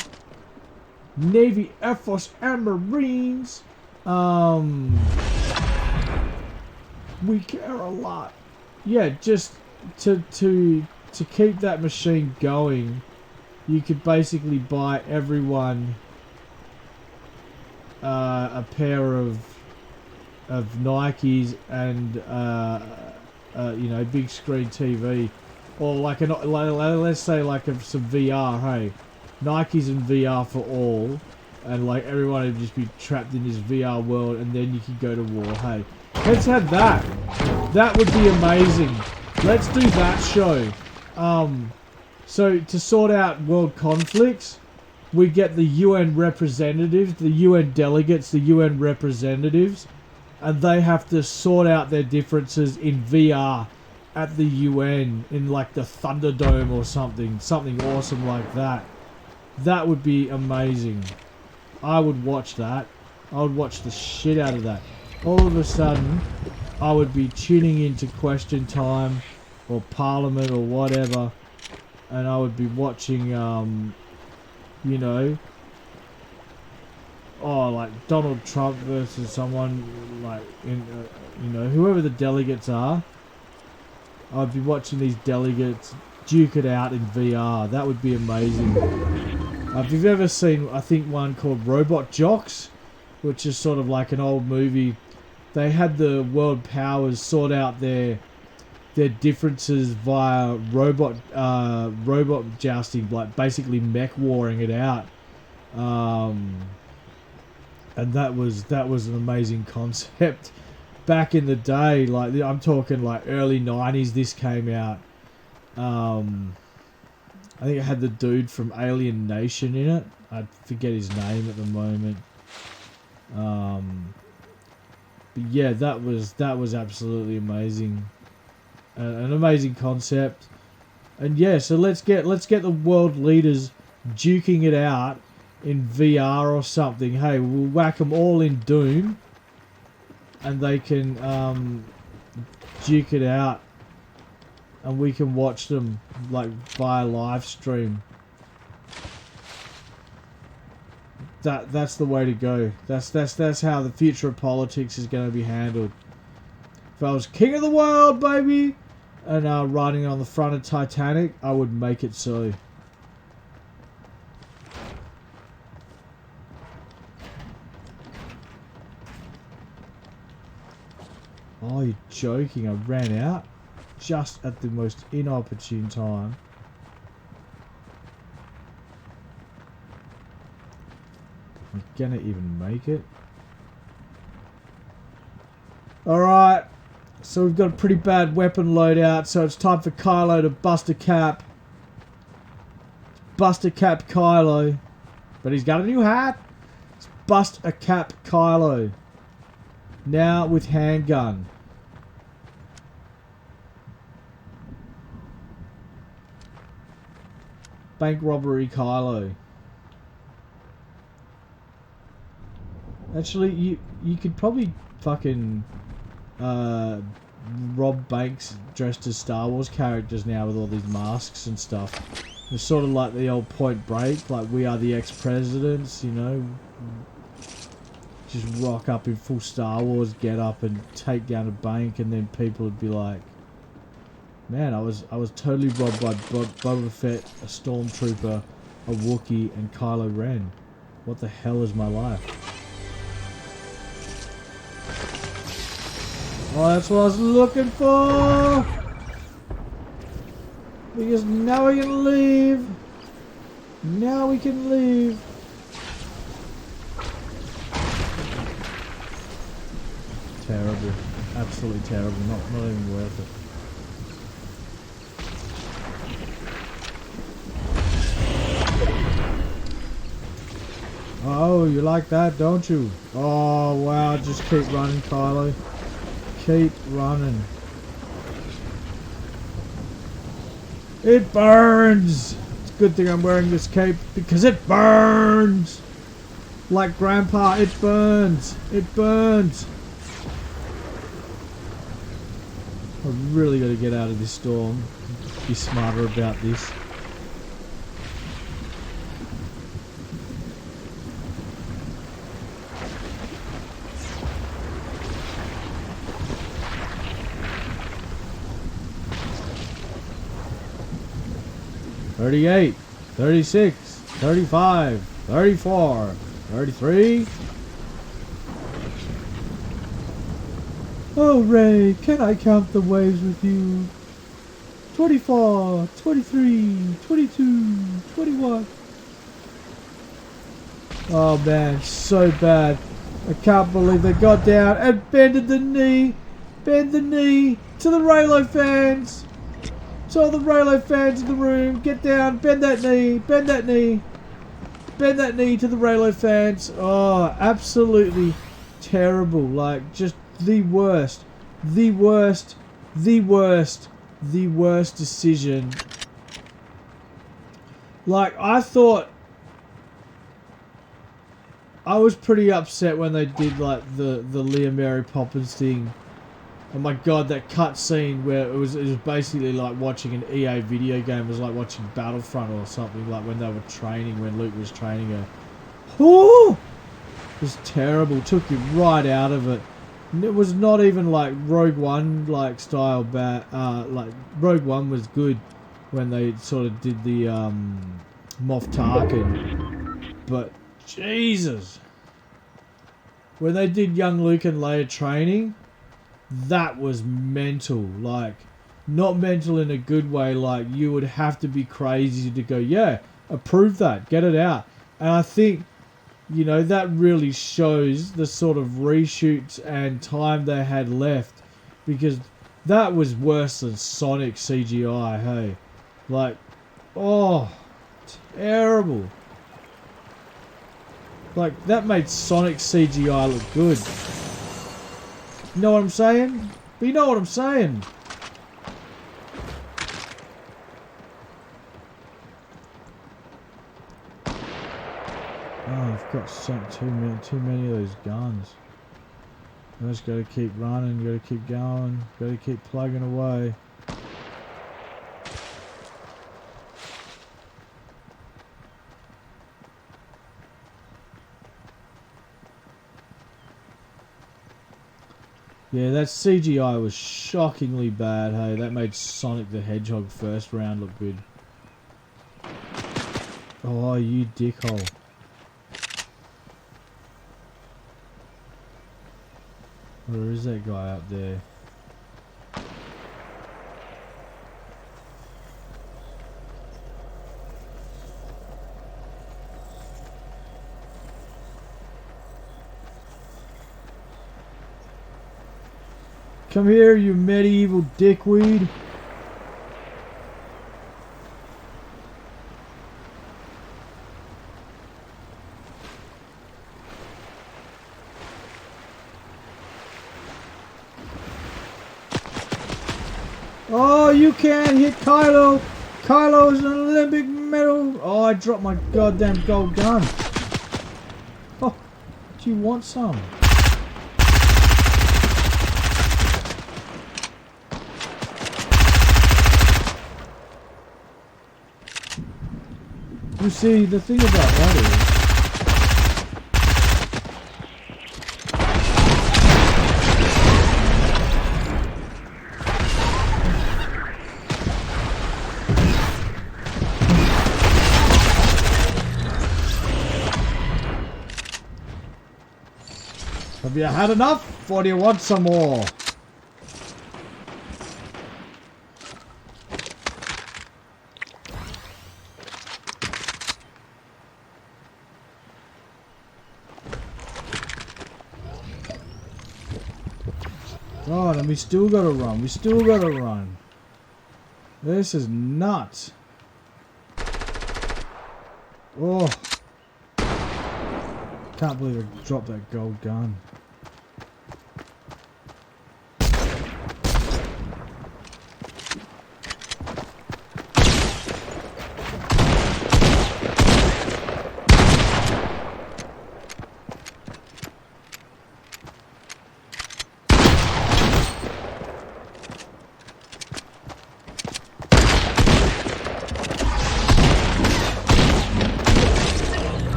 Navy, Air Force, and Marines. We care a lot. Yeah, just to keep that machine going, you could basically buy everyone a pair of Nikes and you know, big screen TV, or like let's say like some VR. Hey, Nikes and VR for all, and like everyone would just be trapped in this VR world, and then you could go to war. Hey, let's have that. That would be amazing. Let's do that show. So to sort out world conflicts, we get the UN representatives, the UN delegates, the UN representatives, and they have to sort out their differences in VR at the UN, in like the Thunderdome or something awesome like that. That would be amazing. I would watch that. I would watch the shit out of that. All of a sudden, I would be tuning into Question Time or Parliament or whatever, and I would be watching, you know, like Donald Trump versus someone, like, you know, whoever the delegates are. I'd be watching these delegates duke it out in VR. That would be amazing. If you've ever seen, I think, one called Robot Jocks, which is sort of like an old movie, they had the world powers sort out their differences via robot jousting, like basically mech warring it out. And that was an amazing concept back in the day. Like, I'm talking like early 90s this came out. I think it had the dude from Alien Nation in it. I forget his name at the moment. But yeah, that was absolutely amazing. An amazing concept. And yeah, so let's get the world leaders duking it out in VR or something. Hey, we'll whack them all in Doom, and they can duke it out, and we can watch them like via live stream. That's the way to go. That's how the future of politics is going to be handled. If I was king of the world, baby, and riding on the front of Titanic, I would make it so. Oh, you're joking. I ran out just at the most inopportune time. I'm gonna even make it. Alright. So we've got a pretty bad weapon loadout, so it's time for Kylo to bust a cap. Bust a cap Kylo. But he's got a new hat. It's bust a cap Kylo. Now with handgun. Bank robbery Kylo. Actually, you could probably fucking rob banks dressed as Star Wars characters now with all these masks and stuff. It's sort of like the old Point Break, like we are the ex-presidents, you know. Just rock up in full Star Wars get up and take down a bank, and then people would be like, man, I was totally robbed by Boba Fett, a Stormtrooper, a Wookiee, and Kylo Ren. What the hell is my life? Oh, that's what I was looking for! Because now we can leave! Now we can leave! Terrible. Absolutely terrible. Not even worth it. Oh, you like that, don't you? Oh, wow. Just keep running, Kylo. Keep running. It burns! It's a good thing I'm wearing this cape because it burns! Like Grandpa, it burns! It burns! I've really got to get out of this storm. Be smarter about this. $38, $36, $35, $34, $33. Oh, Ray, can I count the waves with you? 24, 23, 22, 21. Oh man, so bad. I can't believe they got down and bended the knee. Bend the knee to the Raylo fans. To all the Raylo fans in the room, get down, bend that knee, bend that knee. Bend that knee to the Raylo fans. Oh, absolutely terrible. Like, just the worst. The worst. The worst. The worst decision. Like, I thought... I was pretty upset when they did, like, the Leah Mary Poppins thing. Oh my god, that cut scene where it was basically like watching an EA video game. It was like watching Battlefront or something, like when they were training, when Luke was training her. Oh! It was terrible. Took you right out of it. And it was not even like Rogue One like style bad. Like Rogue One was good when they sort of did the Moff Tarkin. But Jesus, when they did young Luke and Leia training, that was mental. Like, not mental in a good way. Like, you would have to be crazy to go, yeah, approve that, get it out. And I think, you know, that really shows the sort of reshoots and time they had left, because that was worse than Sonic CGI. Hey, like, oh, terrible. Like, that made Sonic CGI look good. You know what I'm saying? But you know what I'm saying. Oh, I've got too many of those guns. I just gotta keep running, gotta keep going, gotta keep plugging away. Yeah, that CGI was shockingly bad, hey. That made Sonic the Hedgehog first round look good. Oh, you dickhole. Where is that guy up there? Come here, you medieval dickweed. Oh, you can't hit Kylo. Kylo's an Olympic medal. Oh, I dropped my goddamn gold gun. Oh, do you want some? You see, the thing about that is... Have you had enough, or do you want some more? God, and we still gotta run. We still gotta run. This is nuts. Oh. Can't believe I dropped that gold gun.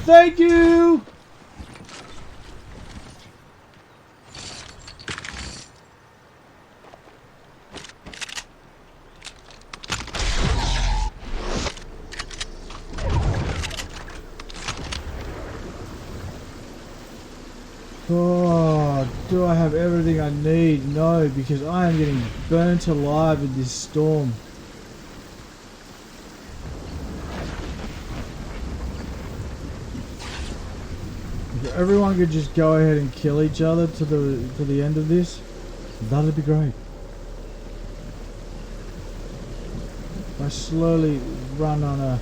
Thank you! Oh, do I have everything I need? No, because I am getting burnt alive in this storm. If everyone could just go ahead and kill each other to the end of this, that'd be great. I slowly run on a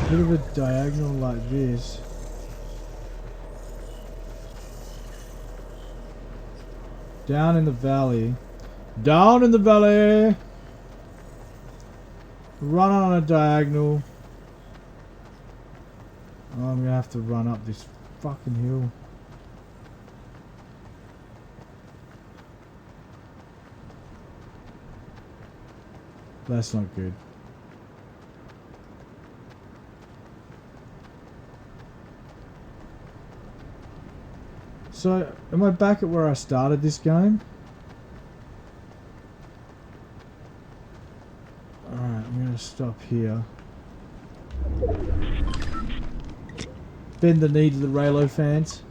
bit of a diagonal like this. Down in the valley. Down in the valley! Run on a diagonal. Oh, I'm gonna have to run up this fucking hill. That's not good. So, am I back at where I started this game? Alright, I'm gonna stop here. Bend the knee to the Raylo fans.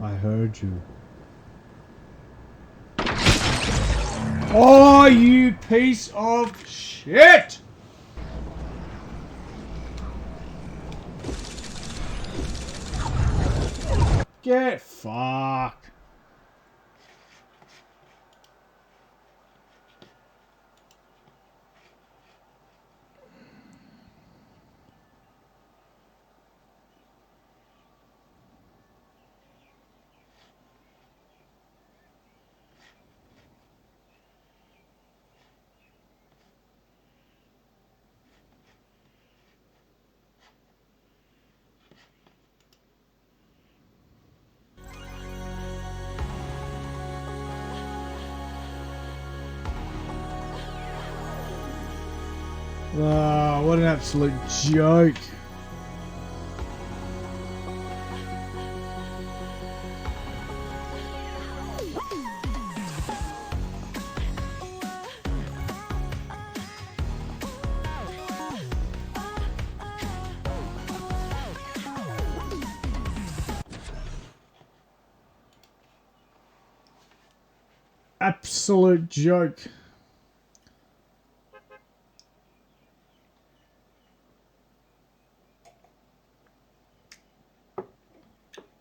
I heard you. Oh, you piece of shit! Get fucked. Oh, what an absolute joke. Absolute joke.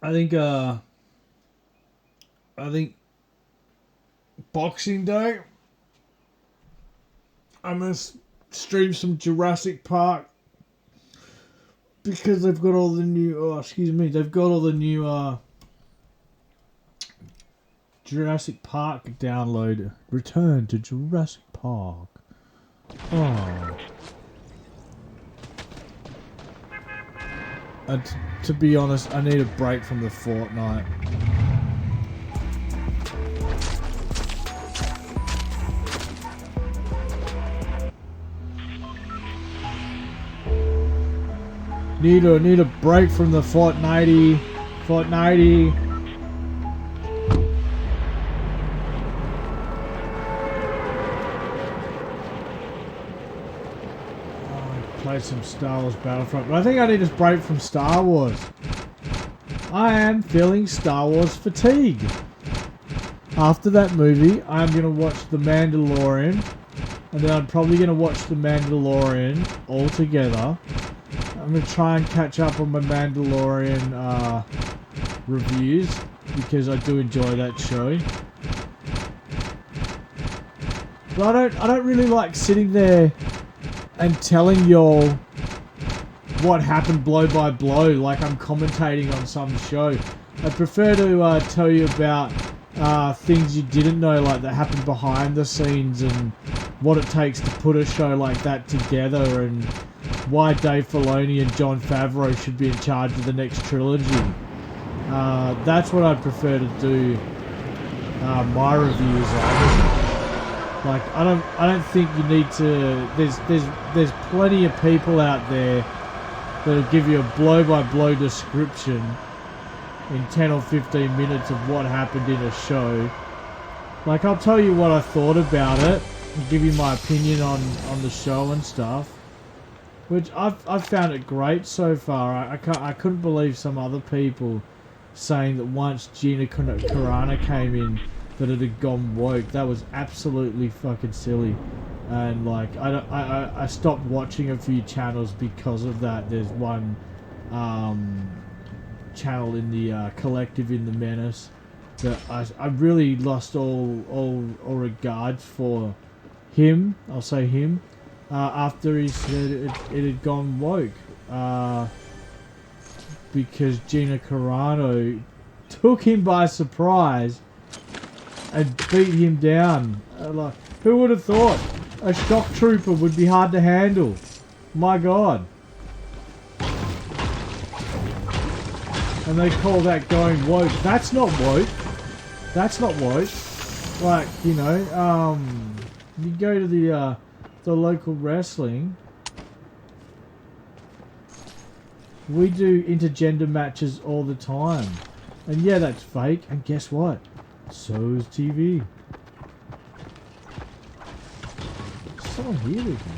I think Boxing Day, I'm gonna stream some Jurassic Park because they've got all the new. Oh, excuse me, they've got all the new Jurassic Park download. Return to Jurassic Park. Oh. And to be honest, I need a break from the Fortnite. Need a break from the Fortnite. Play some Star Wars Battlefront, but I think I need a break from Star Wars. I am feeling Star Wars fatigue. After that movie, I'm going to watch The Mandalorian, and then I'm probably going to watch The Mandalorian all together. I'm going to try and catch up on my Mandalorian reviews, because I do enjoy that show. But I don't really like sitting there and telling y'all what happened blow by blow like I'm commentating on some show. I prefer to tell you about things you didn't know, like that happened behind the scenes, and what it takes to put a show like that together, and why Dave Filoni and Jon Favreau should be in charge of the next trilogy. That's what I'd prefer to do my reviews on. Like, I don't think you need to. There's plenty of people out there that'll give you a blow-by-blow description in 10 or 15 minutes of what happened in a show. Like, I'll tell you what I thought about it and give you my opinion on the show and stuff, which I've found it great so far. I couldn't believe some other people saying that once Gina Carano came in, that it had gone woke. That was absolutely fucking silly. And like, I stopped watching a few channels because of that. There's one channel in the collective in the Menace that I really lost all regards for him. I'll say him after he said it had gone woke, because Gina Carano took him by surprise and beat him down. Like, who would have thought a shock trooper would be hard to handle? My God. And they call that going woke. That's not woke. That's not woke. Like, you know, you go to the local wrestling. We do intergender matches all the time. And yeah, that's fake. And guess what? So is TV. Someone here with me.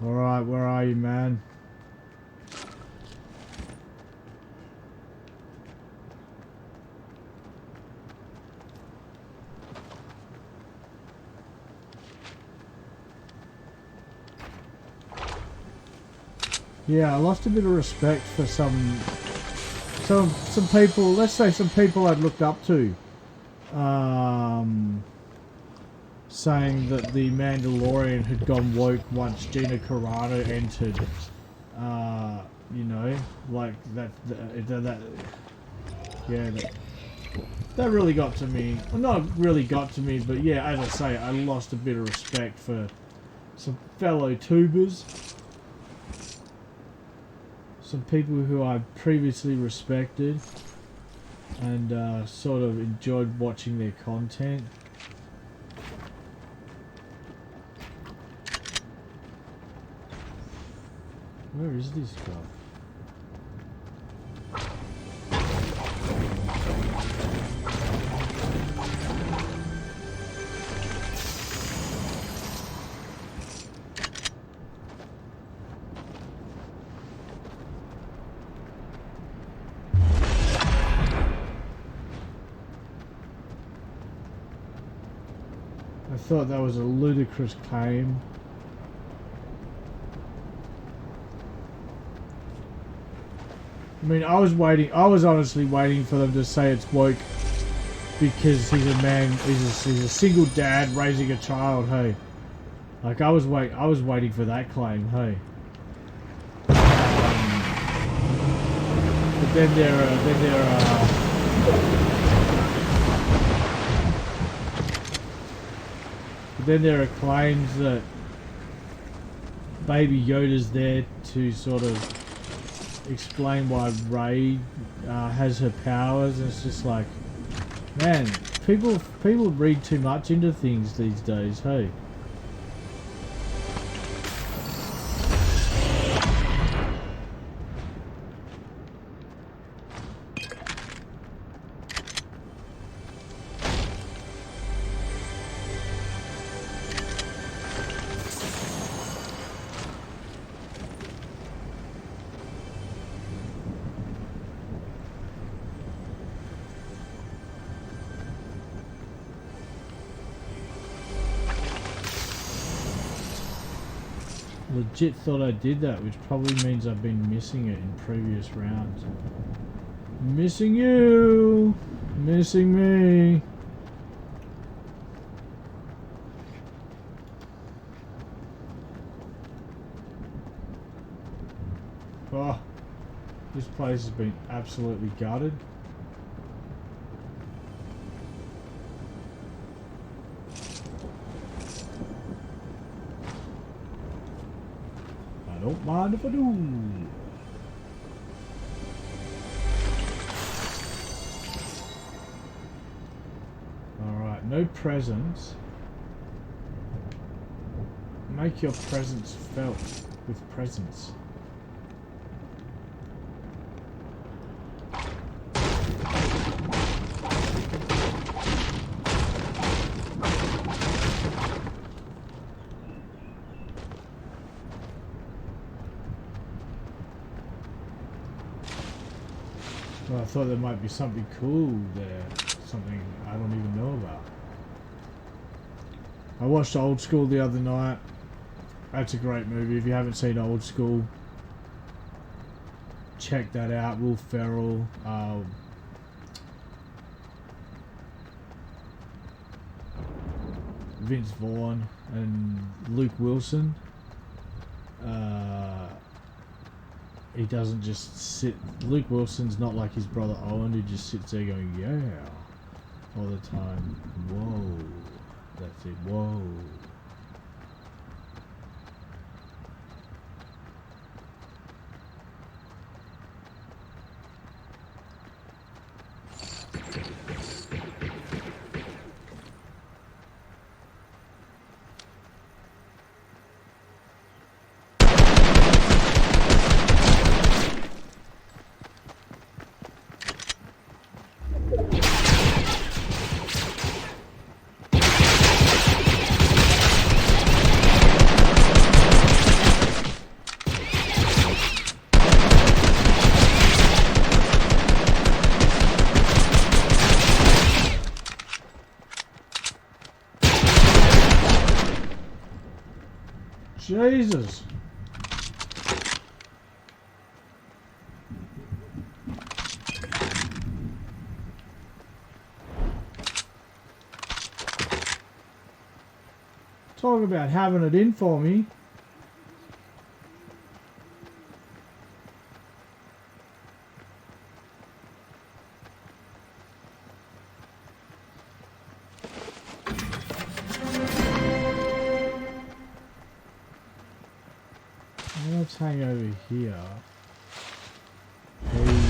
Alright, where are you, man? Yeah, I lost a bit of respect for some people. Let's say some people I'd looked up to, saying that the Mandalorian had gone woke once Gina Carano entered. You know, like that. Yeah. That really got to me. Well, not really got to me, but yeah, as I say, I lost a bit of respect for some fellow tubers. Some people who I previously respected and sort of enjoyed watching their content. Where is this guy? I thought that was a ludicrous claim. I mean, I was honestly waiting for them to say it's woke because he's a man, he's a single dad raising a child, hey. Like, I was waiting for that claim, hey. But then there are claims that Baby Yoda's there to sort of explain why Rey has her powers, and it's just like, man, people read too much into things these days, hey. Legit thought I did that, which probably means I've been missing it in previous rounds. Missing you! Missing me! Oh, this place has been absolutely gutted. Don't mind if I do. Alright, no presents. Make your presence felt with presents. Well, I thought there might be something cool there, something I don't even know about. I watched Old School the other night. That's a great movie. If you haven't seen Old School, check that out. Will Ferrell, Vince Vaughn, and Luke Wilson. He doesn't just sit. Luke Wilson's not like his brother Owen, who just sits there going, yeah, all the time. Whoa. That's it. Whoa. Jesus. Talk about having it in for me. Let's hang over here. Hey.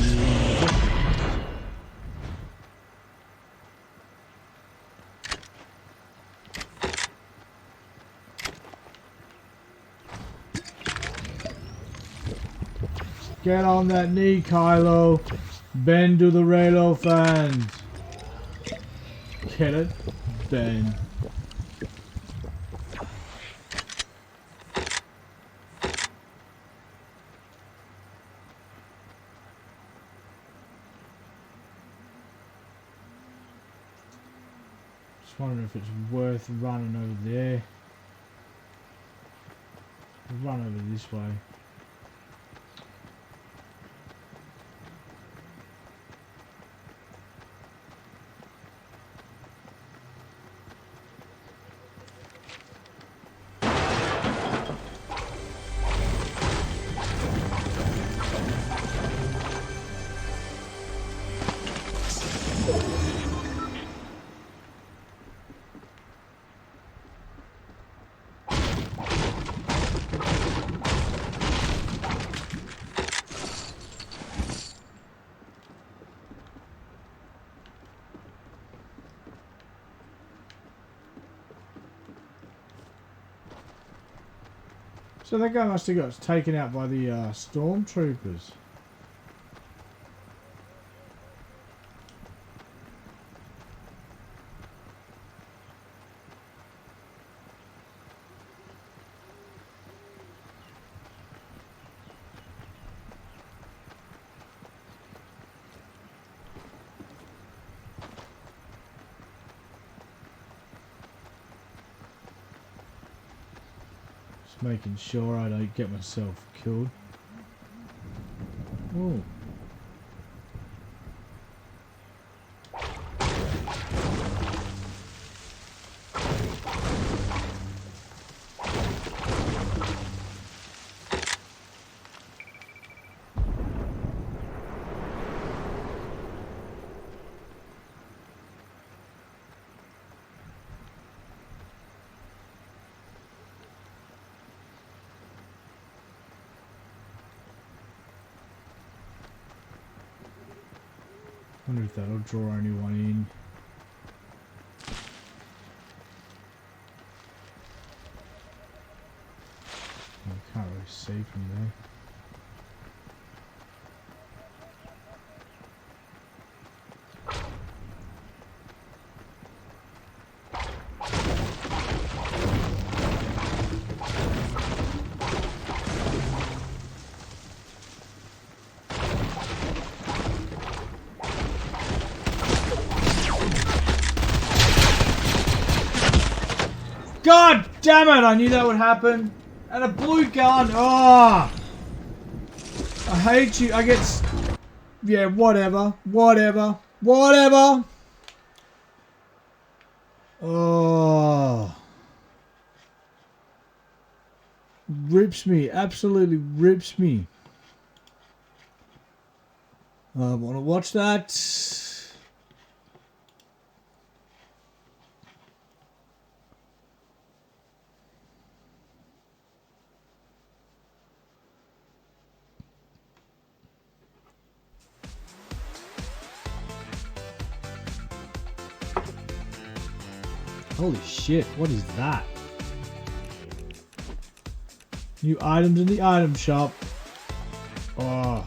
Get on that knee, Kylo. Bend to the Raylo fans. Get it? Bend. Just wondering if it's worth running over there. I'll run over this way. So that guy must have got taken out by the stormtroopers. Making sure I don't get myself killed. Oh. Wonder if that'll draw anyone in. I can't really see from there. God damn it! I knew that would happen. And a blue gun. Oh! I hate you. I get... Yeah, whatever. Whatever. Whatever. Oh. Rips me. Absolutely rips me. I want to watch that. Holy shit, what is that? New items in the item shop. Oh.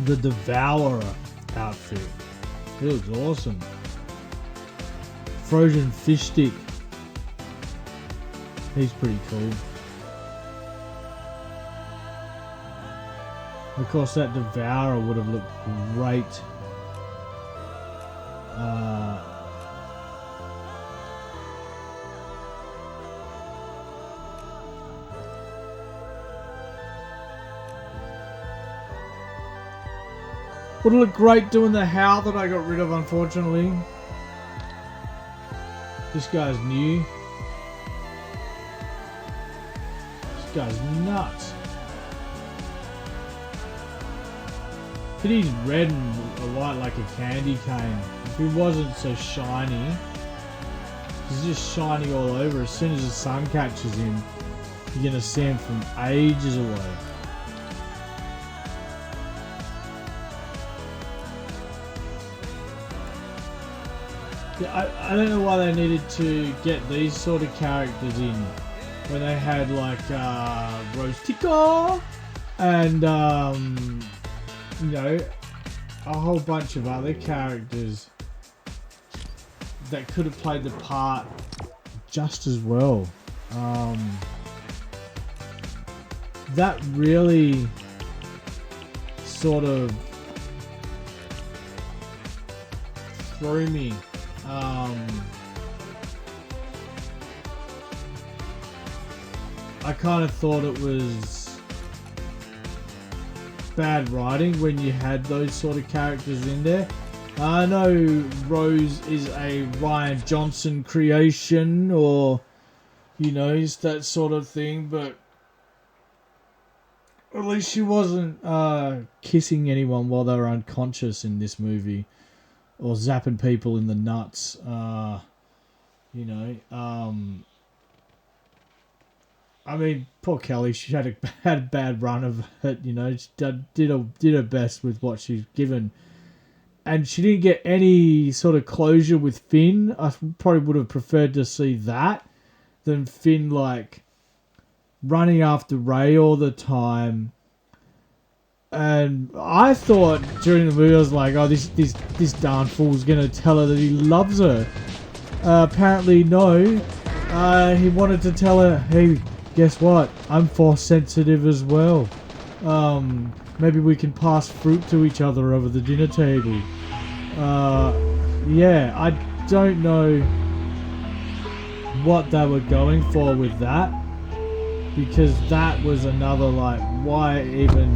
The Devourer outfit. It looks awesome. Frozen fish stick. He's pretty cool. Of course, that Devourer would have looked great. Would look great doing the howl that I got rid of, unfortunately. This guy's new. guy's nuts. But he's red and white like a candy cane. If he wasn't so shiny, he's just shiny all over. As soon as the sun catches him, you're gonna see him from ages away. I don't know why they needed to get these sort of characters in when they had like Rose Tico and you know, a whole bunch of other characters that could have played the part just as well. That really sort of threw me. I kind of thought it was bad writing when you had those sort of characters in there. I know Rose is a Ryan Johnson creation, or you know, it's that sort of thing, but at least she wasn't kissing anyone while they were unconscious in this movie, or zapping people in the nuts. You know, I mean, poor Kelly. She had a bad run of it. You know, she did her best with what she's given, and she didn't get any sort of closure with Finn. I probably would have preferred to see that than Finn like running after Rey all the time. And I thought during the movie, I was like, oh, this darn fool's gonna tell her that he loves her. Apparently, no. He wanted to tell her, hey, guess what? I'm force sensitive as well. Maybe we can pass fruit to each other over the dinner table. Yeah, I don't know what they were going for with that, because that was another like, why even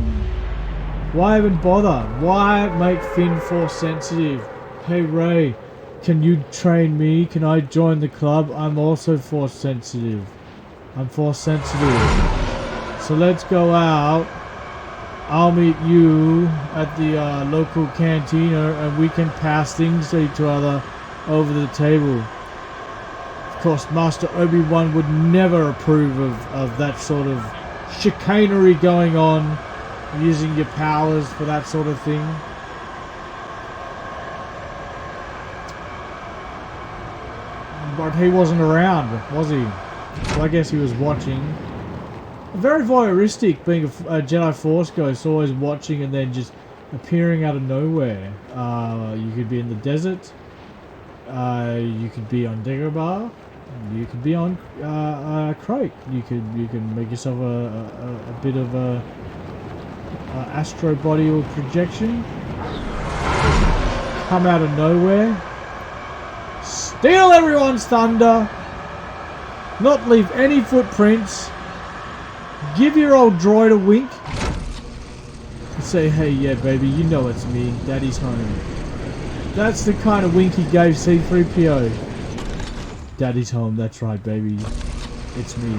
bother? Why make Finn force sensitive? Hey Rey, can you train me? Can I join the club? I'm also force sensitive. I'm force sensitive. So let's go out. I'll meet you at the local cantina and we can pass things to each other over the table. Of course, Master Obi-Wan would never approve of that sort of chicanery going on, using your powers for that sort of thing. But he wasn't around, was he? So I guess he was watching. Very voyeuristic, being a Jedi Force Ghost, always watching and then just appearing out of nowhere. You could be in the desert. You could be on Dagobah. You could be on Crate. You can make yourself a bit of a astro body or projection. Come out of nowhere. Steal everyone's thunder. Not leave any footprints. Give your old droid a wink. And say, hey, yeah, baby, you know it's me. Daddy's home. That's the kind of wink he gave C-3PO. Daddy's home, that's right, baby. It's me.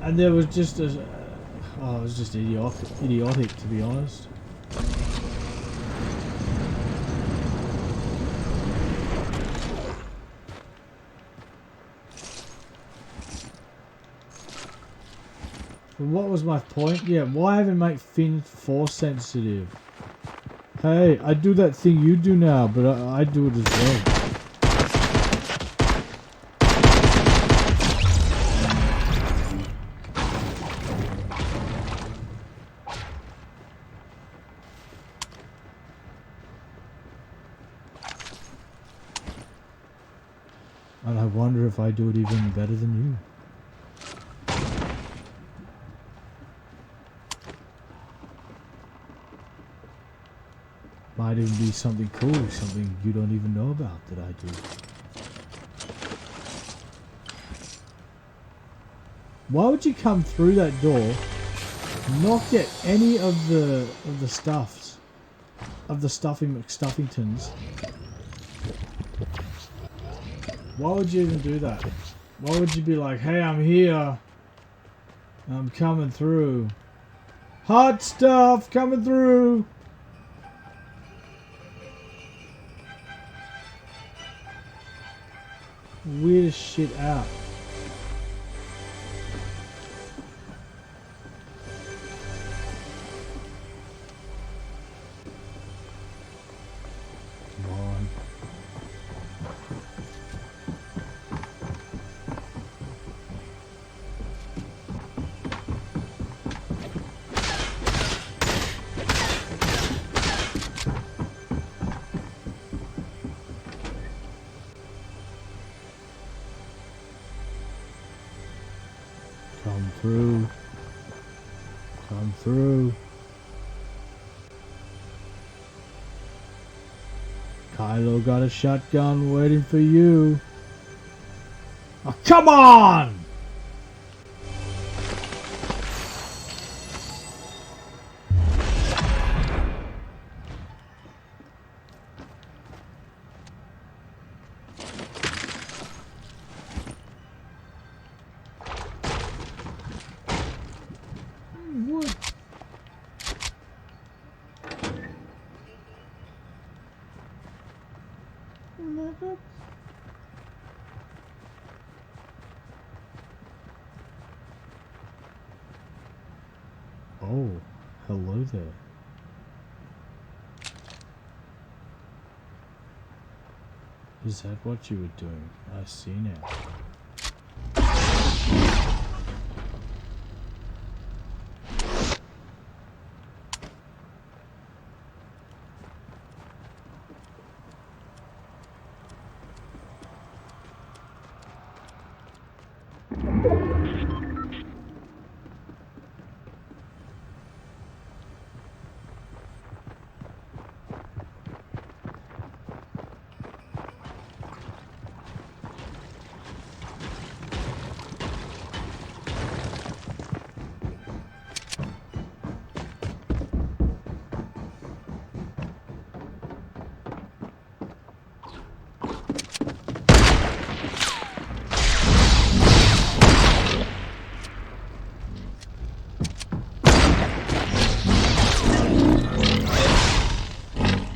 And there was just it was just idiotic, to be honest. But what was my point? Yeah, why even make Finn force sensitive? Hey, I do that thing you do now, but I do it as well. And I wonder if I do it even better than you. Might even be something cool, something you don't even know about that I do. Why would you come through that door, not get any of the stuffs, of the Stuffingtons, Why would you even do that? Why would you be like, hey, I'm here. I'm coming through. Hot stuff coming through. Weirdest shit out. Come on. Come through. Come through. Kylo got a shotgun waiting for you. Oh, come on! What? Oh, hello there. Is that what you were doing? I see now.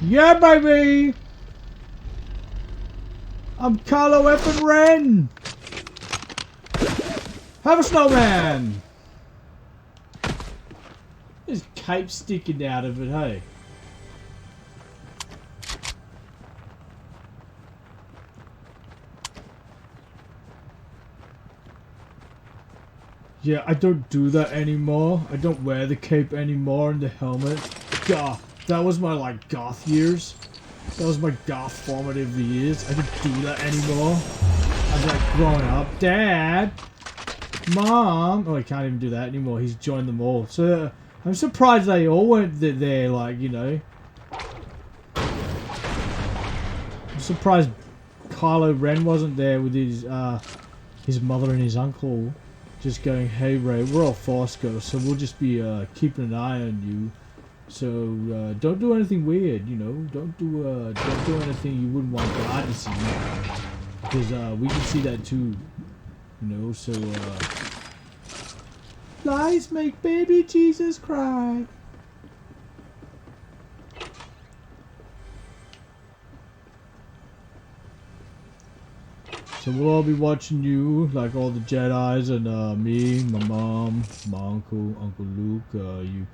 Yeah, baby! I'm Kylo F. and Ren! Have a snowman! There's cape sticking out of it, hey? Yeah, I don't do that anymore. I don't wear the cape anymore and the helmet. God. That was my, like, goth years. That was my goth formative years. I don't do that anymore. I'm, like, growing up. Dad! Mom! Oh, I can't even do that anymore. He's joined them all. So, I'm surprised they all weren't there, like, you know. I'm surprised Kylo Ren wasn't there with his mother and his uncle. Just going, hey, Rey, we're all Force Ghosts, so we'll just be, keeping an eye on you. So don't do anything weird, you know. Don't do anything you wouldn't want God to see, because we can see that too, you know. So lies make baby Jesus cry. So we'll all be watching you, like all the Jedis and me, my mom, my uncle, Uncle Luke, you.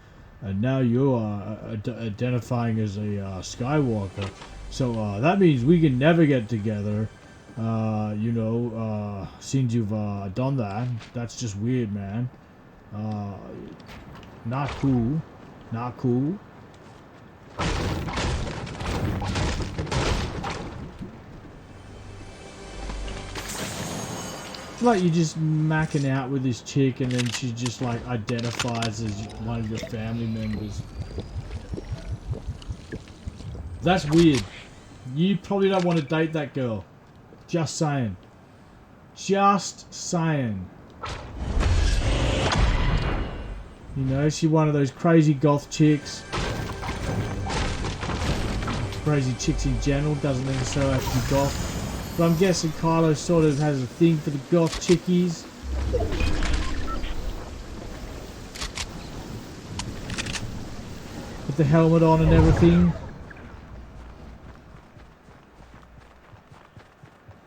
And now you are identifying as a Skywalker. So that means we can never get together. You know, since you've done that. That's just weird, man. Not cool. Not cool. Like you're just macking out with this chick and then she just like identifies as one of your family members. That's weird. You probably don't want to date that girl. Just saying. Just saying. You know, she's one of those crazy goth chicks. Crazy chicks in general, doesn't necessarily have to be goth. But I'm guessing Kylo sort of has a thing for the goth chickies. With the helmet on and everything.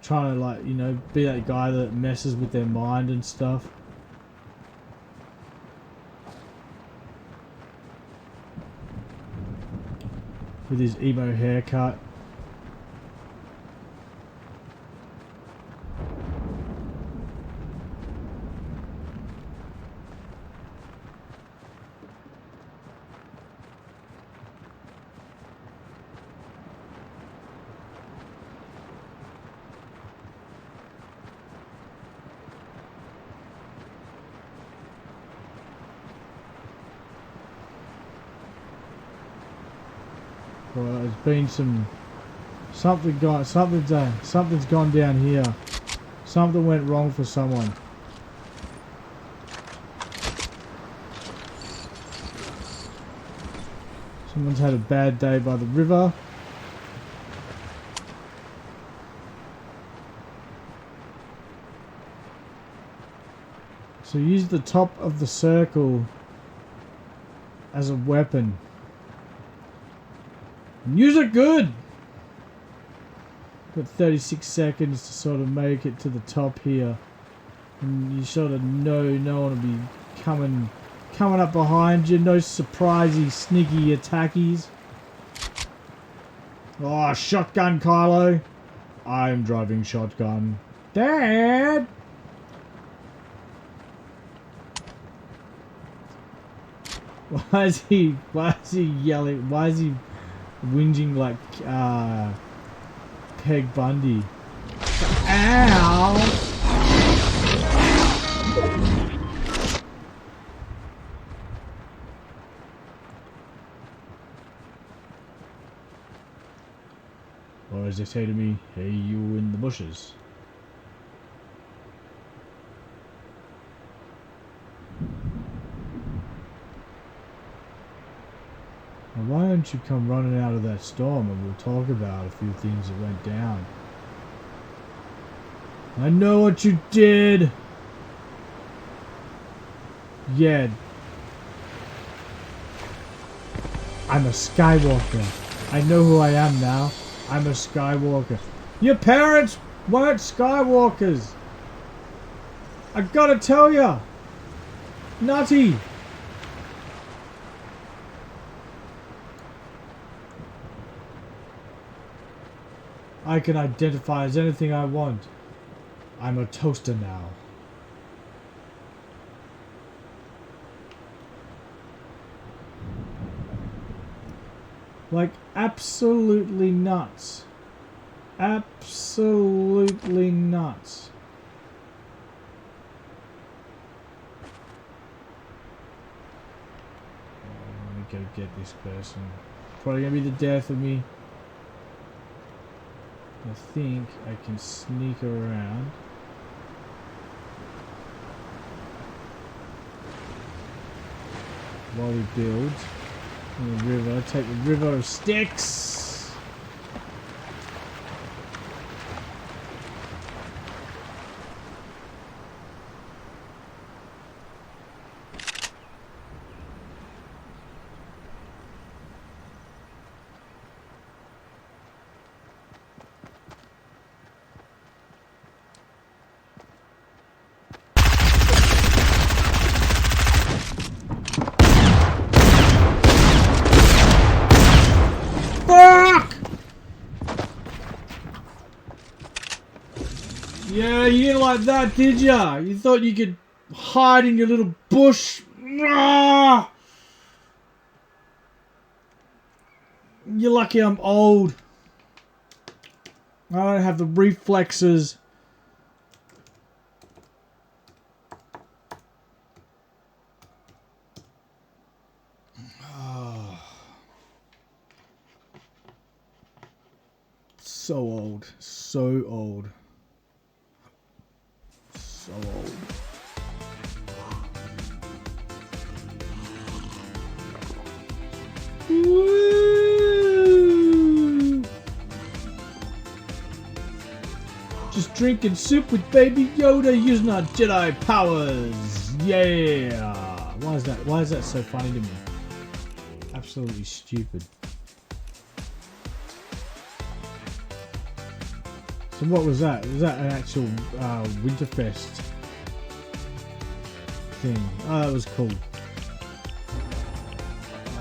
Trying to, like, you know, be that guy that messes with their mind and stuff. With his emo haircut. Well, there's been something's gone down here. Something went wrong for someone. Someone's had a bad day by the river. So use the top of the circle as a weapon. Use it good! Got 36 seconds to sort of make it to the top here. And you sort of know no one will be coming up behind you. No surprisey, sneaky attackies. Oh, shotgun, Kylo. I'm driving shotgun. Dad! Why is he yelling? Why is he whinging like Peg Bundy? Ow! Or as they say to me, hey, you in the bushes. Now, why don't you come running out of that storm and we'll talk about a few things that went down. I know what you did! Yeah. I'm a Skywalker. I know who I am now. I'm a Skywalker. Your parents weren't Skywalkers. I gotta tell ya. Nutty. I can identify as anything I want. I'm a toaster now. Like, absolutely nuts. Absolutely nuts. Oh, we gotta get this person. Probably gonna be the death of me. I think I can sneak around. While we build. In the river, take the river of sticks. Yeah, you didn't like that, did ya? You thought you could hide in your little bush? You're lucky I'm old. I don't have the reflexes. So old. So old. So old. Woo! Just drinking soup with Baby Yoda using our Jedi powers. Yeah. Why is that so funny to me? Absolutely stupid. So what was that? Was that an actual Winterfest thing? Oh, that was cool.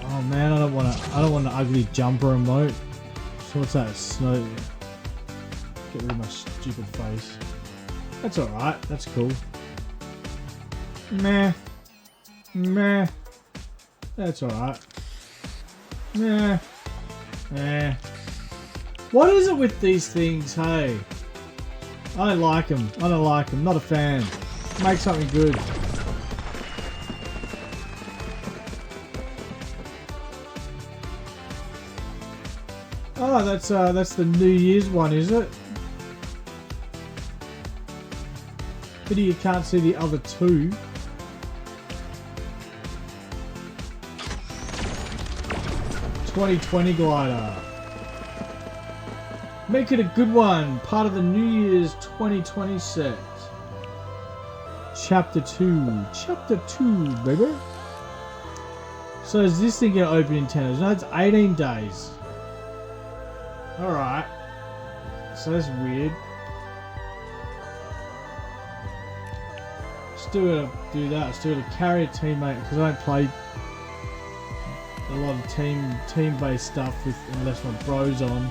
Oh man, I don't want an ugly jumper emote. So what's that? Snow. Get rid of my stupid face. That's alright, that's cool. Meh. Meh. That's alright. Meh. Meh. What is it with these things, hey? I don't like them. I don't like them. Not a fan. Make something good. Oh, that's the New Year's one, is it? Pity you can't see the other two. $20 glider. Make it a good one. Part of the New Year's 2020 set. Chapter 2. Chapter 2, baby. So is this thing going to open in 10 days? No, it's 18 days. Alright. So that's weird. Still gotta do that. Still gotta carry a teammate because I don't play a lot of team-based stuff with unless my bro's on.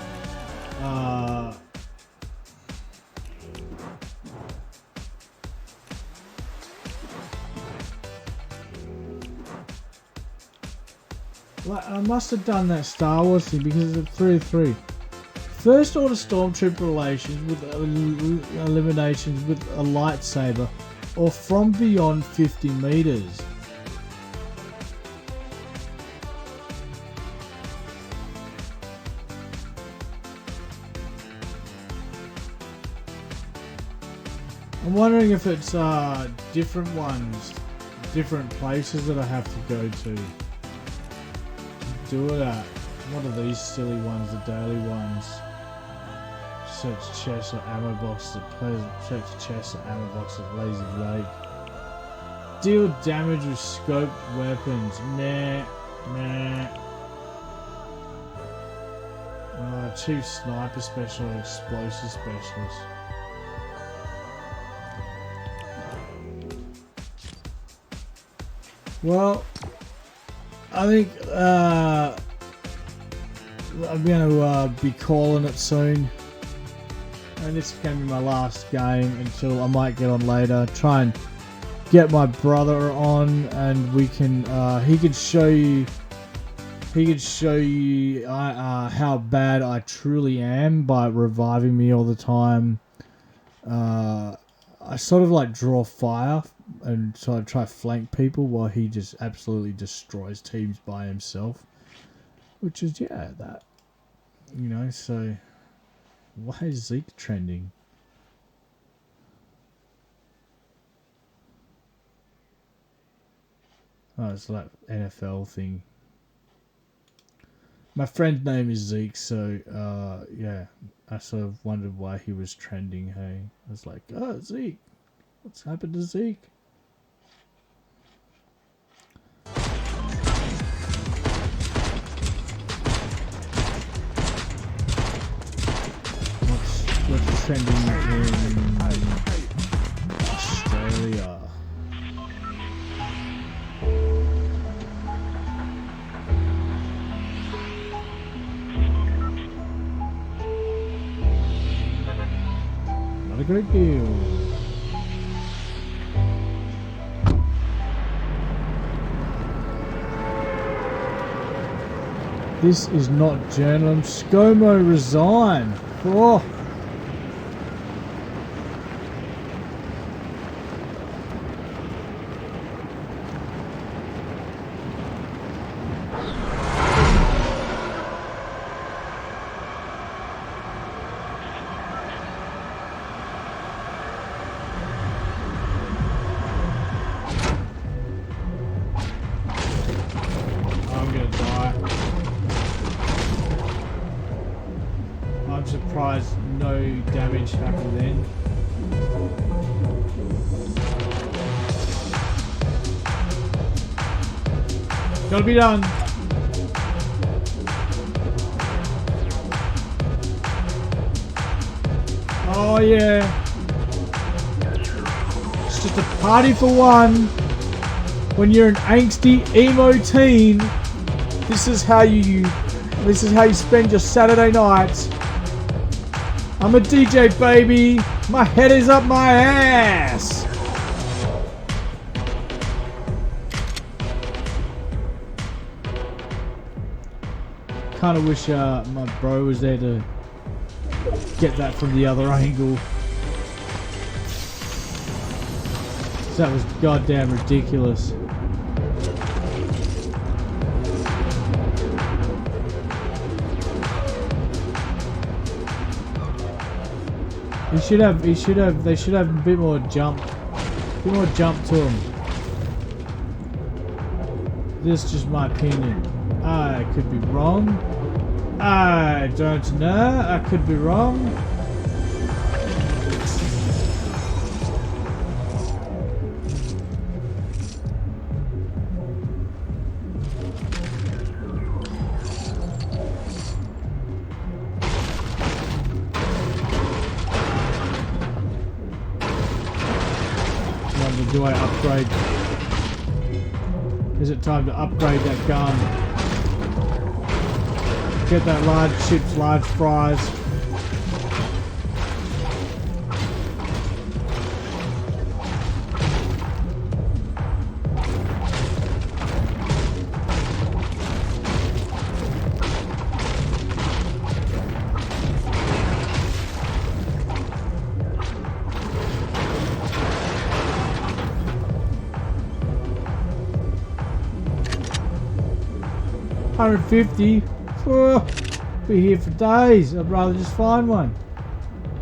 I must have done that Star Wars thing because it's 3 of 3. First order stormtrooper relations with eliminations with a lightsaber or from beyond 50 meters. I'm wondering if it's different ones, different places that I have to go to do it at. What are these silly ones, the daily ones? Search chest or ammo box at Pleasant. Search chest or ammo box at Lazy Lake. Deal damage with scoped weapons. Nah, nah. Chief sniper special or explosive specialist. Well, I think I'm going to be calling it soon. And this is going to be my last game until I might get on later. Try and get my brother on, and we can. He could show you. He could show you how bad I truly am by reviving me all the time. I sort of like draw fire and sort of try to flank people while he just absolutely destroys teams by himself. Which is, yeah, that. You know, so... Why is Zeke trending? Oh, it's like NFL thing. My friend's name is Zeke, so, yeah. I sort of wondered why he was trending, hey. I was like, oh, Zeke. What's happened to Zeke? What's trending in Australia? Not a great deal. This is not journalism. ScoMo resign. Oh. I'm I'm surprised no damage happened then. Gotta be done. Oh yeah. It's just a party for one. When you're an angsty emo teen, this is how you spend your Saturday nights. I'm a DJ, baby. My head is up my ass. Kind of wish my bro was there to get that from the other angle. That was goddamn ridiculous. They should have a bit more jump to him. This is just my opinion. I could be wrong. I don't know. I could be wrong. Do I upgrade? Is it time to upgrade that gun? Get that large chips, large fries. $150. Oh, be here for days. I'd rather just find one.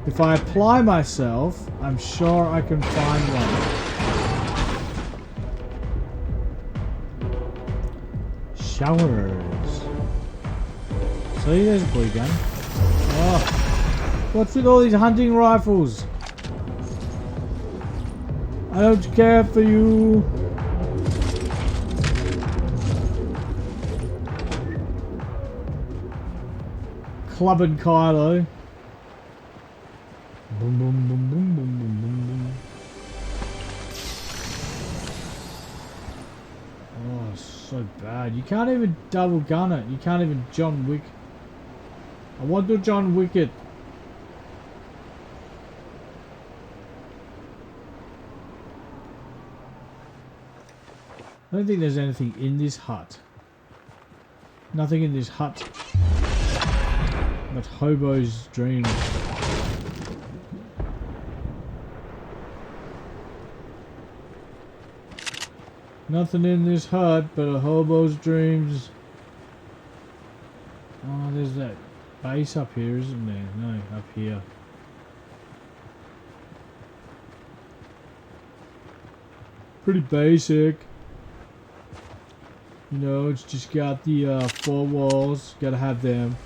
If I apply myself, I'm sure I can find one. Showers. See, there's a blue gun. Oh, what's with all these hunting rifles? I don't care for you. Club and Kylo. Boom, boom, boom, boom, boom, boom, boom, boom. Oh, so bad. You can't even double gun it. You can't even John Wick. I want to John Wick it. I don't think there's anything in this hut. Nothing in this hut. But hobo's dreams. Nothing in this hut but a hobo's dreams. Oh, there's that base up here, isn't there? No, up here. Pretty basic. You know, it's just got the 4 walls. Gotta have them.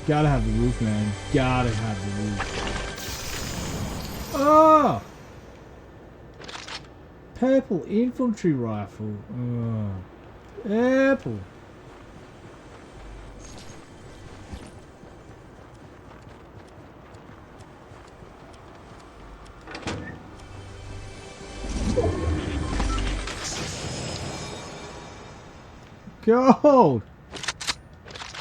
Gotta have the roof, man. Gotta have the roof. Oh! Purple infantry rifle. Oh. Purple. Gold.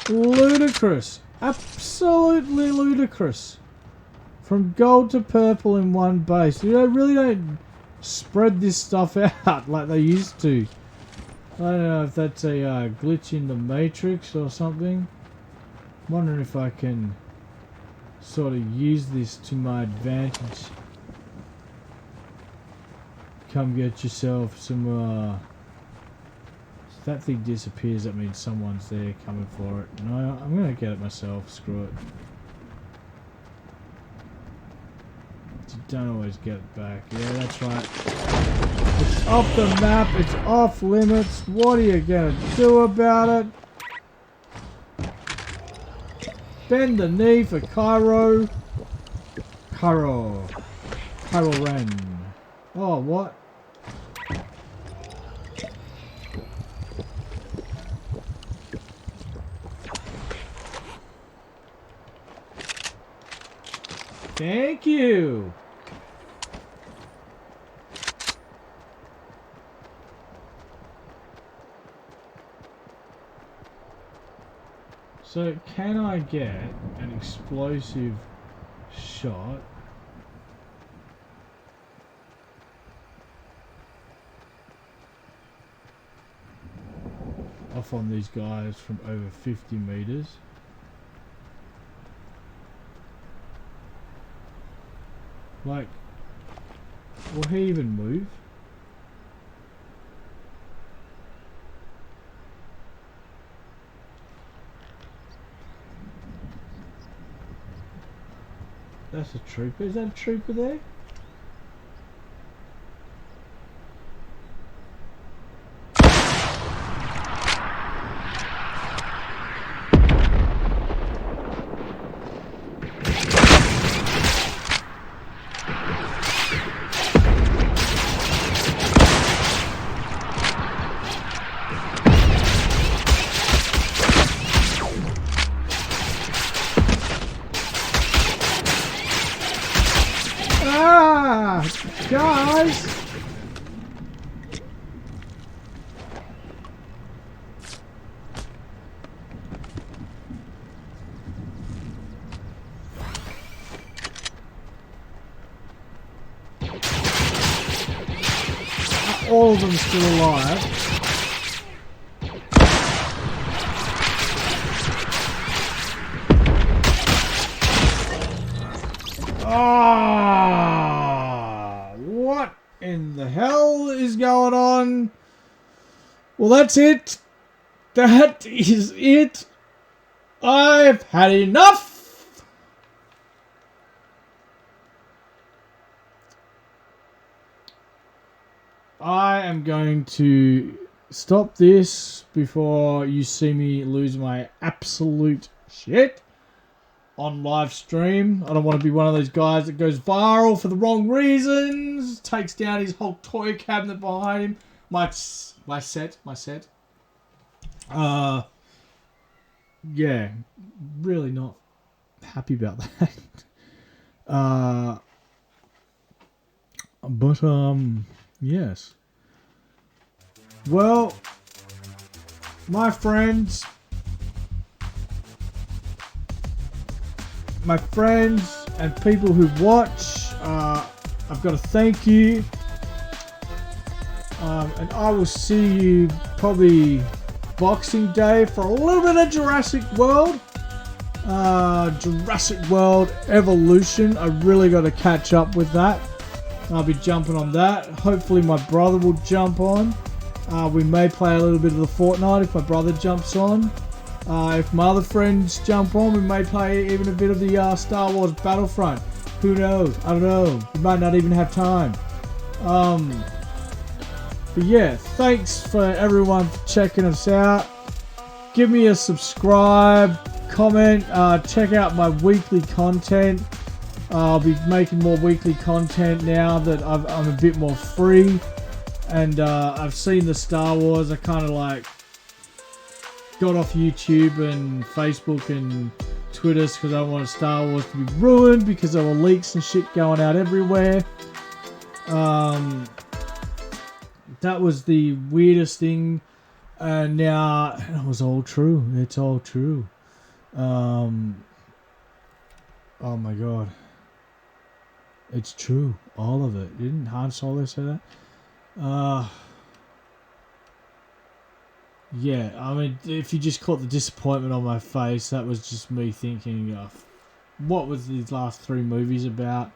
Ludicrous. Absolutely ludicrous. From gold to purple in one base. They really don't spread this stuff out like they used to. I don't know if that's a glitch in the Matrix or something. I'm wondering if I can sort of use this to my advantage. Come get yourself some if that thing disappears, that means someone's there coming for it. No, I'm going to get it myself. Screw it. You don't always get it back. Yeah, that's right. It's off the map. It's off limits. What are you going to do about it? Bend the knee for Kylo Ren. Oh, what? Thank you. So, can I get an explosive shot? Off on these guys from over 50 meters. Like, will he even move? That's a trooper. Is that a trooper there? Guys! All of them still alive. What in the hell is going on? Well, that's it. That is it. I've had enough. I am going to stop this before you see me lose my absolute shit on live stream. I don't want to be one of those guys that goes viral for the wrong reasons. Takes down his whole toy cabinet behind him. My set. Yeah, really not happy about that. But yes. Well, my friends, and people who watch, I've got to thank you. And I will see you probably Boxing Day for a little bit of Jurassic World. Jurassic World Evolution. I really got to catch up with that. I'll be jumping on that. Hopefully my brother will jump on. We may play a little bit of the Fortnite if my brother jumps on. If my other friends jump on, we may play even a bit of the Star Wars Battlefront. Who knows? I don't know. We might not even have time. But yeah, thanks for everyone for checking us out. Give me a subscribe, comment, check out my weekly content. I'll be making more weekly content now that I'm a bit more free. And I've seen the Star Wars. I kind of like got off YouTube and Facebook and Twitter because I don't want Star Wars to be ruined because there were leaks and shit going out everywhere. That was the weirdest thing. And now it was all true. It's all true. Oh my god. It's true. All of it. Didn't Han Solo say that? Yeah, I mean, if you just caught the disappointment on my face, that was just me thinking, what was these last 3 movies about?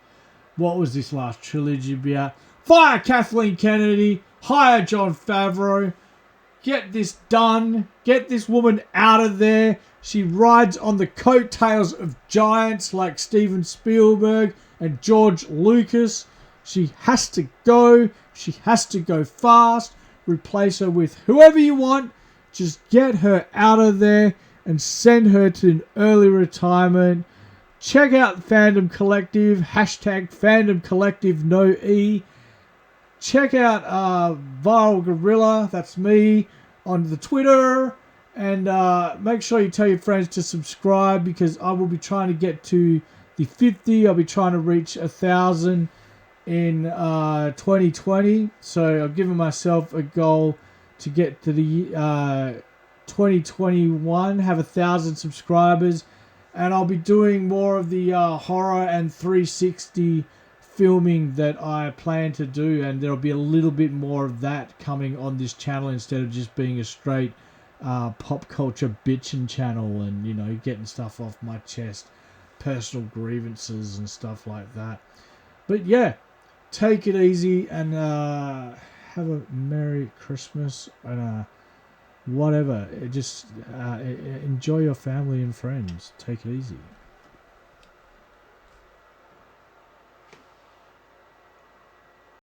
What was this last trilogy about? Fire Kathleen Kennedy! Hire Jon Favreau! Get this done! Get this woman out of there! She rides on the coattails of giants like Steven Spielberg and George Lucas. She has to go. She has to go fast. Replace her with whoever you want. Just get her out of there and send her to an early retirement. Check out Fandom Collective, hashtag Fandom Collective, no E. Check out Viral Gorilla, that's me, on the Twitter. And make sure you tell your friends to subscribe, because I will be trying to get to the 50. I'll be trying to reach 1,000 in 2020. So I've given myself a goal to get to the 2021, have 1,000 subscribers. And I'll be doing more of the horror and 360 filming that I plan to do. And there'll be a little bit more of that coming on this channel, instead of just being a straight pop culture bitching channel and, you know, getting stuff off my chest, personal grievances and stuff like that. But yeah, take it easy and have a Merry Christmas and whatever. Just enjoy your family and friends. Take it easy.